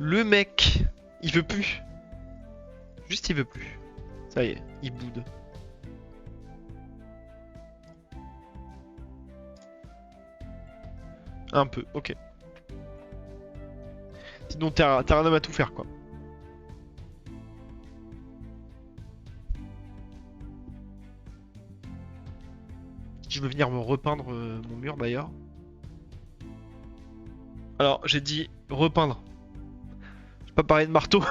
[SPEAKER 1] Le mec, il veut plus. Juste il veut plus. Ça y est, il boude. Un peu, ok. Sinon t'as un homme à tout faire quoi. Je veux venir me repeindre mon mur d'ailleurs. Alors j'ai dit repeindre. J'ai pas parlé de marteau.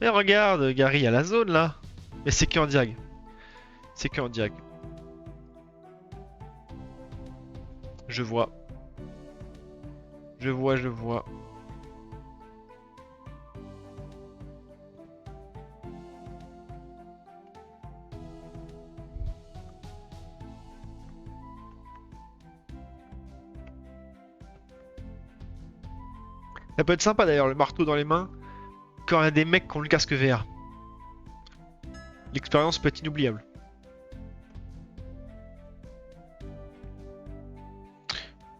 [SPEAKER 1] Mais regarde, Gary, il y a la zone là. Mais c'est que en diag. C'est que en diag. Je vois. Je vois, je vois. Ça peut être sympa d'ailleurs, le marteau dans les mains, quand il y a des mecs qui ont le casque VR. L'expérience peut être inoubliable.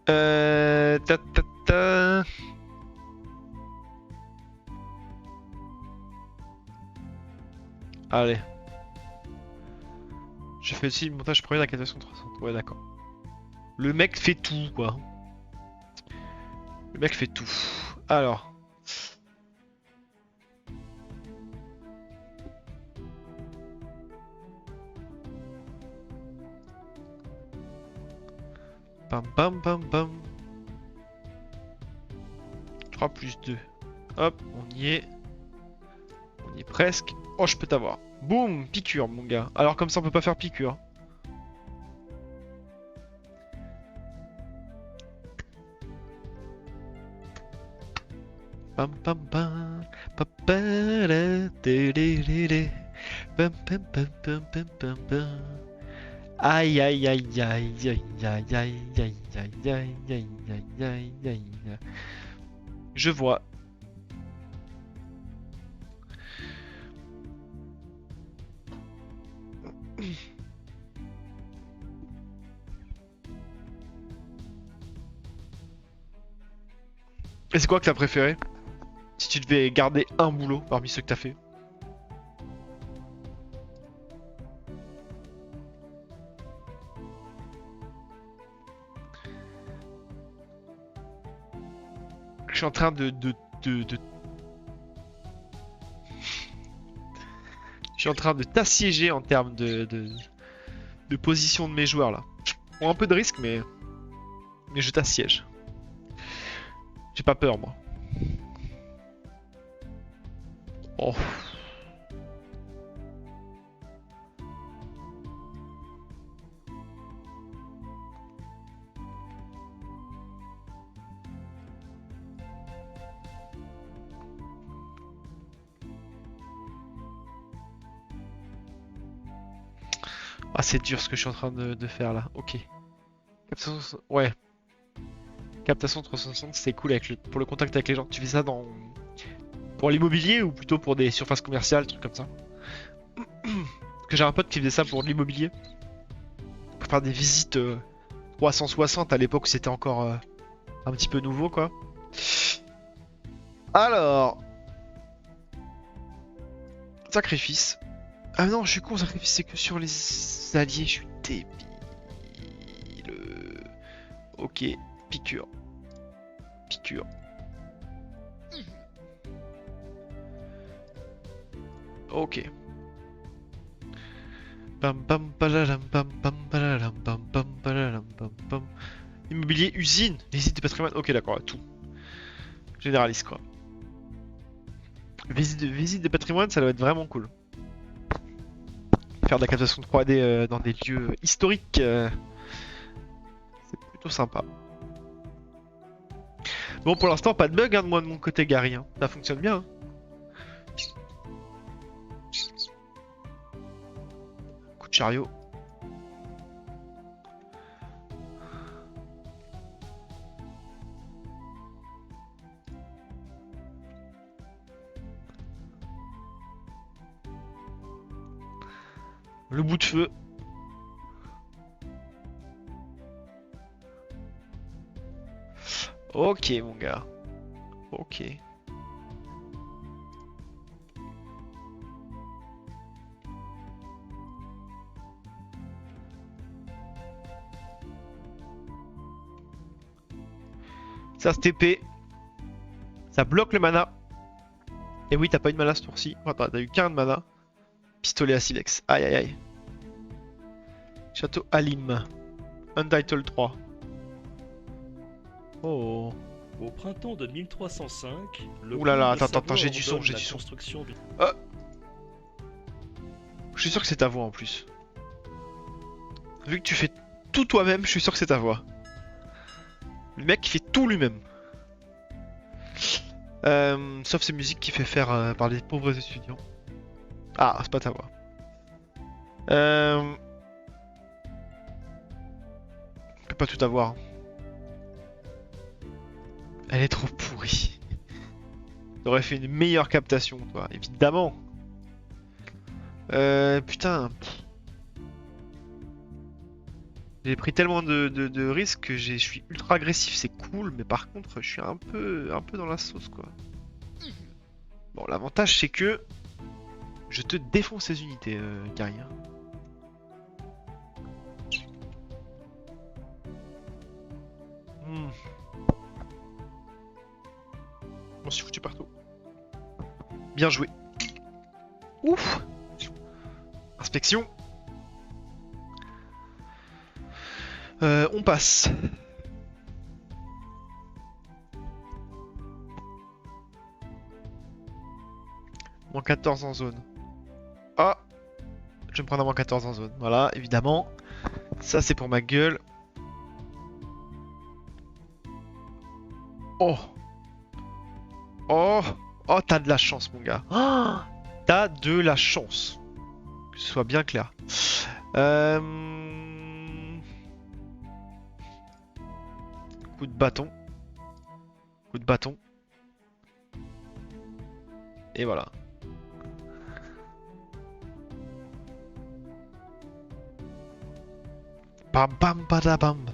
[SPEAKER 1] Ta, ta, ta. Allez. Je fais aussi le montage premier de la captation 360. Ouais, d'accord. Le mec fait tout, quoi. Le mec fait tout. Alors. Pam pam pam pam. 3 plus 2. Hop, on y est. On y est presque. Oh, je peux t'avoir. Boum, piqûre, mon gars. Alors comme ça, on peut pas faire piqûre. Pam pam pam. Papara, télélélé. Pam pam pam pam pam pam pam. Aïe aïe aïe aïe aïe aïe aïe aïe aïe aïe aïe aïe aïe aïe. Je vois. Et c'est quoi que t'as préféré? Si tu devais garder un boulot parmi ceux que t'as fait. Je suis en train de... Je suis en train de t'assiéger en termes de position de mes joueurs là. Je prends un peu de risque mais je t'assiège. J'ai pas peur moi. Oh. Ah c'est dur ce que je suis en train de faire là. Ok. Captation... Ouais. Captation 360 c'est cool avec pour le contact avec les gens. Tu fais ça dans... Pour l'immobilier ou plutôt pour des surfaces commerciales, trucs comme ça? Parce que j'ai un pote qui faisait ça pour l'immobilier. Pour faire des visites 360 à l'époque c'était encore un petit peu nouveau quoi. Alors... Sacrifice. Ah non, je suis con, sacrifice c'est que sur les alliés, je suis débile. Ok, piqûre. Piqûre. Ok. Pam pam palalam pam pam palalam pam pam palalam pam pam. Immobilier, usine, visite de patrimoine. Ok, d'accord, tout. Généraliste quoi. Visite de patrimoine, ça doit être vraiment cool. Faire de la captation de 3D dans des lieux historiques, c'est plutôt sympa. Bon, pour l'instant, pas de bug hein, de moi de mon côté, Gary. Hein. Ça fonctionne bien. Hein. Coup de chariot. Le bout de feu. Ok, mon gars. Ok. Ça se TP. Ça bloque le mana. Et oui, t'as pas eu de mana ce tour-ci. Enfin, t'as eu qu'un de mana. Pistolet à silex. Aïe aïe aïe. Château Alim. Untitled 3. Oh.
[SPEAKER 2] Au printemps de 1305, le
[SPEAKER 1] Ouh là là,
[SPEAKER 2] comte de
[SPEAKER 1] attends,
[SPEAKER 2] Savoie
[SPEAKER 1] j'ai du son,
[SPEAKER 2] ordonne
[SPEAKER 1] j'ai
[SPEAKER 2] la
[SPEAKER 1] du son.
[SPEAKER 2] construction d'une-
[SPEAKER 1] Ah, je suis sûr que c'est ta voix en plus. Vu que tu fais tout toi-même, je suis sûr que c'est ta voix. Le mec qui fait tout lui-même. Sauf ces musiques qu'il fait faire par les pauvres étudiants. Ah, c'est pas ta voix. On peut pas tout avoir. Elle est trop pourrie. T'aurais fait une meilleure captation, toi, évidemment. Putain. J'ai pris tellement de risques que je suis ultra agressif, c'est cool, mais par contre, je suis un peu dans la sauce, quoi. Bon, l'avantage, c'est que je te défonce ces unités, Gary. Hmm. On s'est foutu partout. Bien joué. Ouf. Inspection. On passe. Moins 14 en zone. Ah, je vais me prendre un moins 14 en zone. Voilà, évidemment. Ça, c'est pour ma gueule. Oh. Oh. Oh, t'as de la chance, mon gars. Ah, t'as de la chance. Que ce soit bien clair. Euh... Coup de bâton. Coup de bâton. Et voilà. Pam pam padabam.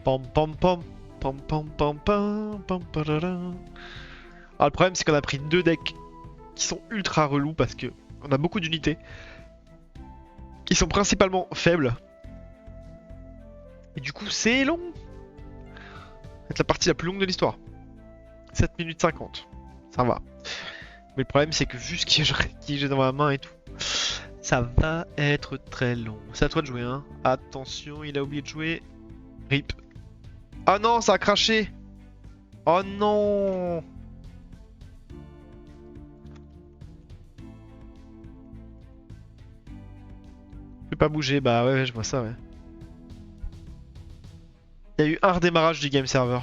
[SPEAKER 1] Pam pam pam. Pam pam pam pam pam padadam. Alors le problème c'est qu'on a pris deux decks qui sont ultra relous parce que on a beaucoup d'unités qui sont principalement faibles. Et du coup c'est long. C'est la partie la plus longue de l'histoire. 7 minutes 50. Ça va. Mais le problème c'est que vu ce qui j'ai dans ma main et tout, ça va être très long. C'est à toi de jouer, hein. Attention, il a oublié de jouer. Rip. Oh non, ça a craché. Oh non. Je peux pas bouger, bah ouais, je vois ça, ouais. Il y a eu un redémarrage du game server.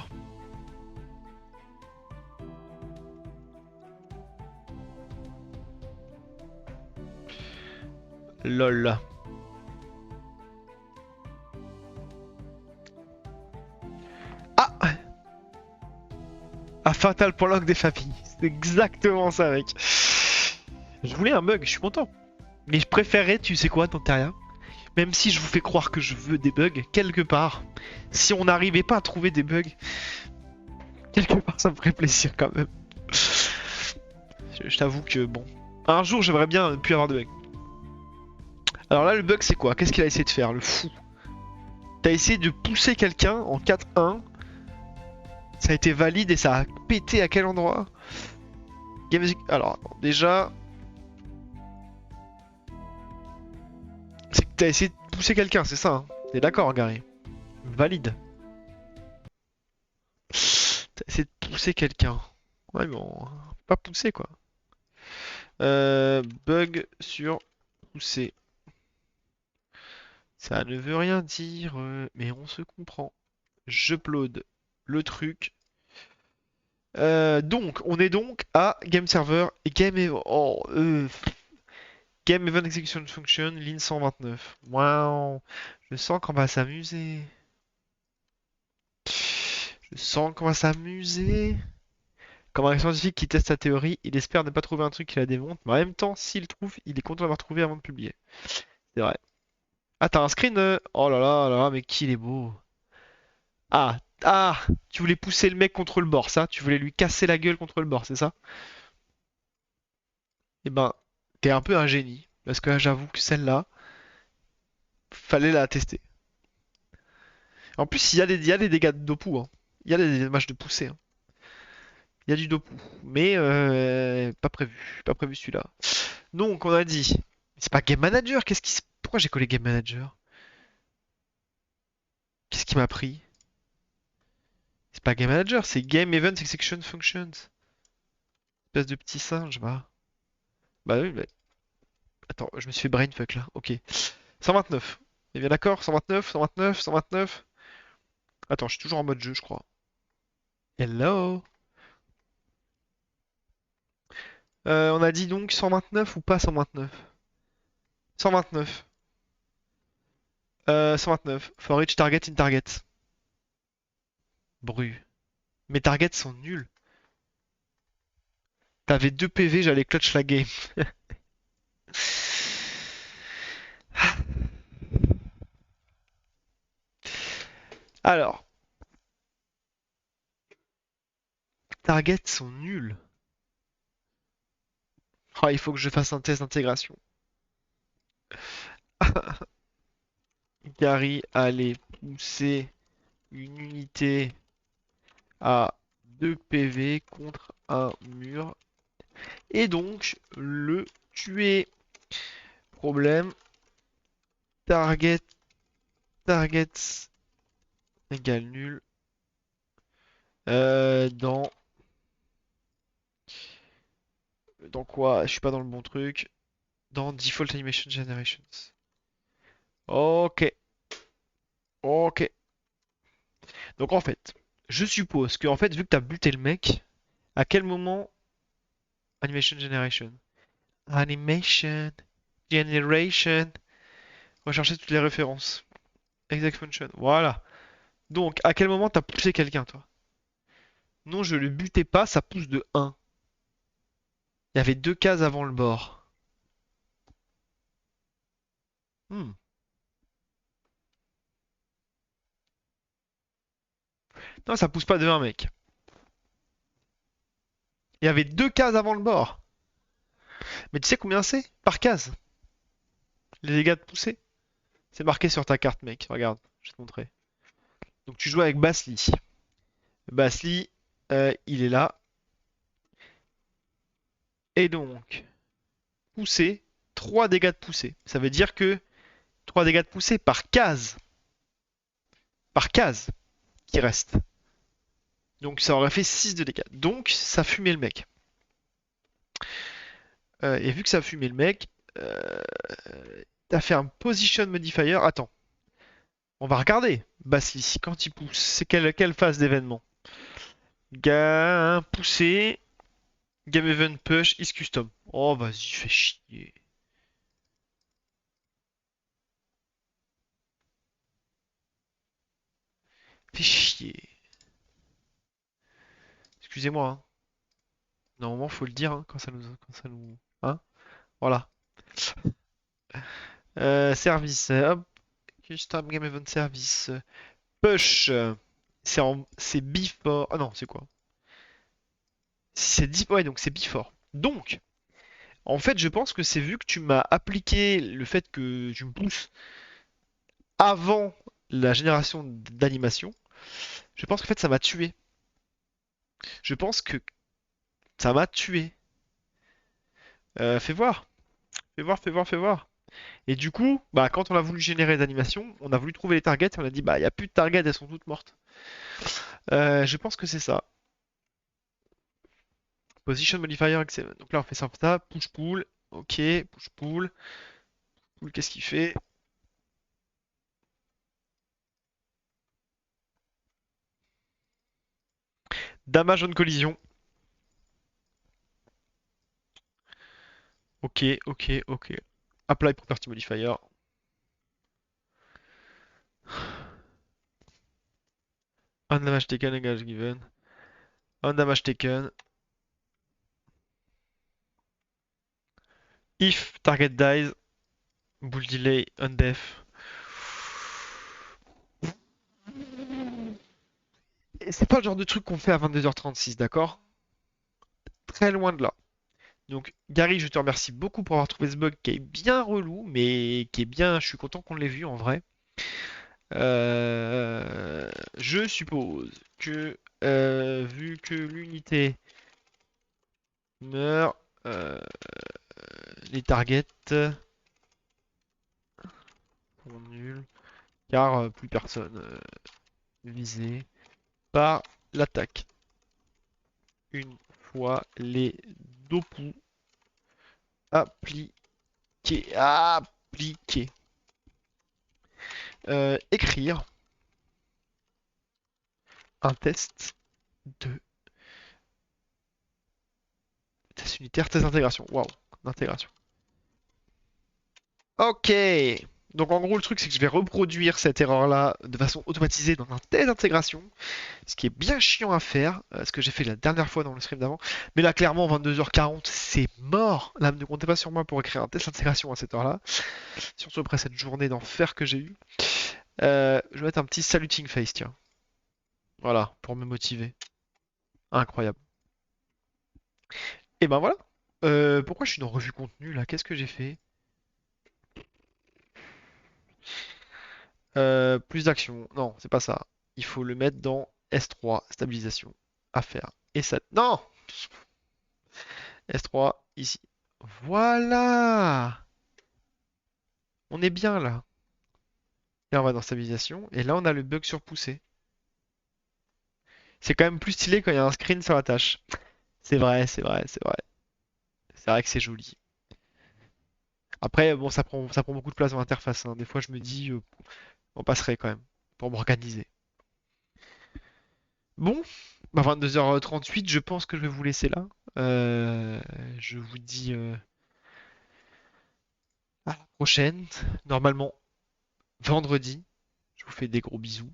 [SPEAKER 1] LOL. Ah! Un fatal prologue des familles. C'est exactement ça, mec. Je voulais un bug, je suis content. Mais je préférerais, tu sais quoi, Tantaria? Même si je vous fais croire que je veux des bugs, quelque part, si on n'arrivait pas à trouver des bugs, quelque part ça me ferait plaisir quand même. Je t'avoue que bon. Un jour j'aimerais bien ne plus avoir de bugs. Alors là le bug c'est quoi? Qu'est-ce qu'il a essayé de faire, le fou? T'as essayé de pousser quelqu'un en 4-1. Ça a été valide et ça a pété à quel endroit? Alors déjà... C'est que t'as essayé de pousser quelqu'un, c'est ça, hein? T'es d'accord, Gary? Valide. T'as essayé de pousser quelqu'un. Ouais, bon, pas pousser quoi. Bug sur pousser. Ça ne veut rien dire, mais on se comprend. J'upload le truc. Donc, on est donc à Game Server et Game Event Execution Function, ligne 129. Waouh, je sens qu'on va s'amuser. Je sens qu'on va s'amuser. Comme un scientifique qui teste sa théorie, il espère ne pas trouver un truc qui la démonte, mais en même temps, s'il trouve, il est content d'avoir trouvé avant de publier. C'est vrai. Ah, t'as un screen? Oh là là, là là, mais qu'il est beau. Ah, Ah, tu voulais pousser le mec contre le bord, ça? Tu voulais lui casser la gueule contre le bord, c'est ça? Eh ben, t'es un peu un génie. Parce que là, j'avoue que celle-là, fallait la tester. En plus, il y a des dégâts de Dopu, hein. Il y a des dommages de poussée, hein. Il y a du Dopu. Mais pas prévu. Pas prévu celui-là. Donc, on a dit. C'est pas Game Manager, pourquoi j'ai collé Game Manager? Qu'est-ce qui m'a pris? C'est pas Game Manager, c'est Game Event Execution Functions. Espèce de petit singe, va. Bah oui, bah. Attends, je me suis fait brainfuck là. Ok. 129. On est bien d'accord? 129, 129, 129. Attends, je suis toujours en mode jeu, je crois. Hello? On a dit donc 129 ou pas 129? 129. 129. For each target in target. Bru. Mes targets sont nuls. T'avais 2 PV, j'allais clutch la game. Alors, targets sont nuls. Oh, il faut que je fasse un test d'intégration. Gary allait pousser une unité à 2 PV contre un mur et donc le tuer. Problème, target, targets égale nul dans quoi? Je suis pas dans le bon truc. Dans Default Animation Generations. Ok, ok. Donc en fait, je suppose que en fait, vu que t'as buté le mec, à quel moment Animation Generation? Animation Generation. On va chercher toutes les références. Exact Function. Voilà. Donc, à quel moment t'as poussé quelqu'un, toi? Non, je le butais pas, ça pousse de 1. Il y avait 2 cases avant le bord. Hmm. Non, ça pousse pas de 1, mec. Il y avait 2 cases avant le bord. Mais tu sais combien c'est? Par case. Les dégâts de poussée. C'est marqué sur ta carte, mec. Regarde, je vais te montrer. Donc tu joues avec Basli. Basli, il est là. Et donc, poussée, 3 dégâts de poussée. Ça veut dire que 3 dégâts de poussée par case. Par case qui reste. Donc ça aurait fait 6 de dégâts. Donc ça fumait le mec. Et vu que ça fumait le mec, t'as fait un position modifier. Attends, on va regarder. Basli, quand il pousse, c'est quelle phase d'événement? Poussé, Game Event Push is custom. Oh, vas-y, fais chier. Fais chier. Excusez-moi, hein. Normalement, faut le dire hein, quand ça nous. Hein? Voilà. Service. Hop. Custom Game Event Service. Push. C'est before. Ah non, c'est quoi? C'est deep. Ouais, donc c'est before. Donc, en fait, je pense que c'est vu que tu m'as appliqué le fait que tu me pousses avant la génération d'animation. Je pense qu'en fait, ça m'a tué. Je pense que ça m'a tué. Fais voir. Fais voir, fais voir, fais voir. Et du coup, bah, quand on a voulu générer des animations, on a voulu trouver les targets et on a dit, bah, il n'y a plus de targets, elles sont toutes mortes. Je pense que c'est ça. Position modifier X7. Donc là, on fait ça, push pull. Ok, push pull. Pull, qu'est-ce qu'il fait? Damage on collision. Ok, ok, ok. Apply property modifier. Un damage taken, engage given. Un damage taken. If target dies, bull delay, undef. c'est pas le genre de truc qu'on fait à 22h36, d'accord? Très loin de là. Donc, Gary, je te remercie beaucoup pour avoir trouvé ce bug qui est bien relou, mais qui est bien. Je suis content qu'on l'ait vu en vrai. Je suppose que, vu que l'unité meurt, les targets sont nuls, car plus personne visé par l'attaque. Une fois les dopus appliqués. Appliqués. Écrire un test de test unitaire, test d'intégration. Waouh, d'intégration. Ok. Donc en gros, le truc, c'est que je vais reproduire cette erreur-là de façon automatisée dans un test d'intégration, ce qui est bien chiant à faire, ce que j'ai fait la dernière fois dans le stream d'avant. Mais là, clairement, 22h40, c'est mort. Là, ne comptez pas sur moi pour écrire un test d'intégration à cette heure-là, surtout après cette journée d'enfer que j'ai eue. Je vais mettre un petit saluting face, tiens. Voilà, pour me motiver. Incroyable. Et ben voilà. Pourquoi je suis dans revue contenu là? Qu'est-ce que j'ai fait? Plus d'action. Non, c'est pas ça. Il faut le mettre dans S3, stabilisation. À faire. Et ça. Non! S3, ici. Voilà! On est bien là. Et on va dans stabilisation. Et là, on a le bug surpoussé. C'est quand même plus stylé quand il y a un screen sur la tâche. C'est vrai, c'est vrai, c'est vrai. C'est vrai que c'est joli. Après, bon, ça prend beaucoup de place dans l'interface, hein. Des fois, je me dis, on passerait quand même pour m'organiser. Bon, bah 22h38, je pense que je vais vous laisser là. Euh, je vous dis à la prochaine. Normalement, vendredi. Je vous fais des gros bisous.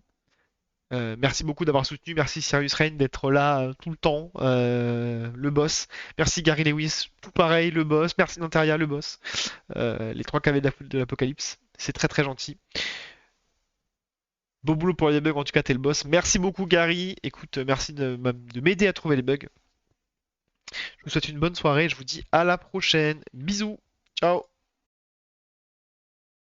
[SPEAKER 1] Merci beaucoup d'avoir soutenu. Merci Sirius Rain d'être là tout le temps. Le boss. Merci Gary Lewis. Tout pareil, le boss. Merci Nanteria, le boss. Les trois KV de l'Apocalypse. C'est très très gentil. Beau boulot pour les bugs, en tout cas, t'es le boss. Merci beaucoup, Gary. Écoute, merci de m'aider à trouver les bugs. Je vous souhaite une bonne soirée. Je vous dis à la prochaine. Bisous. Ciao.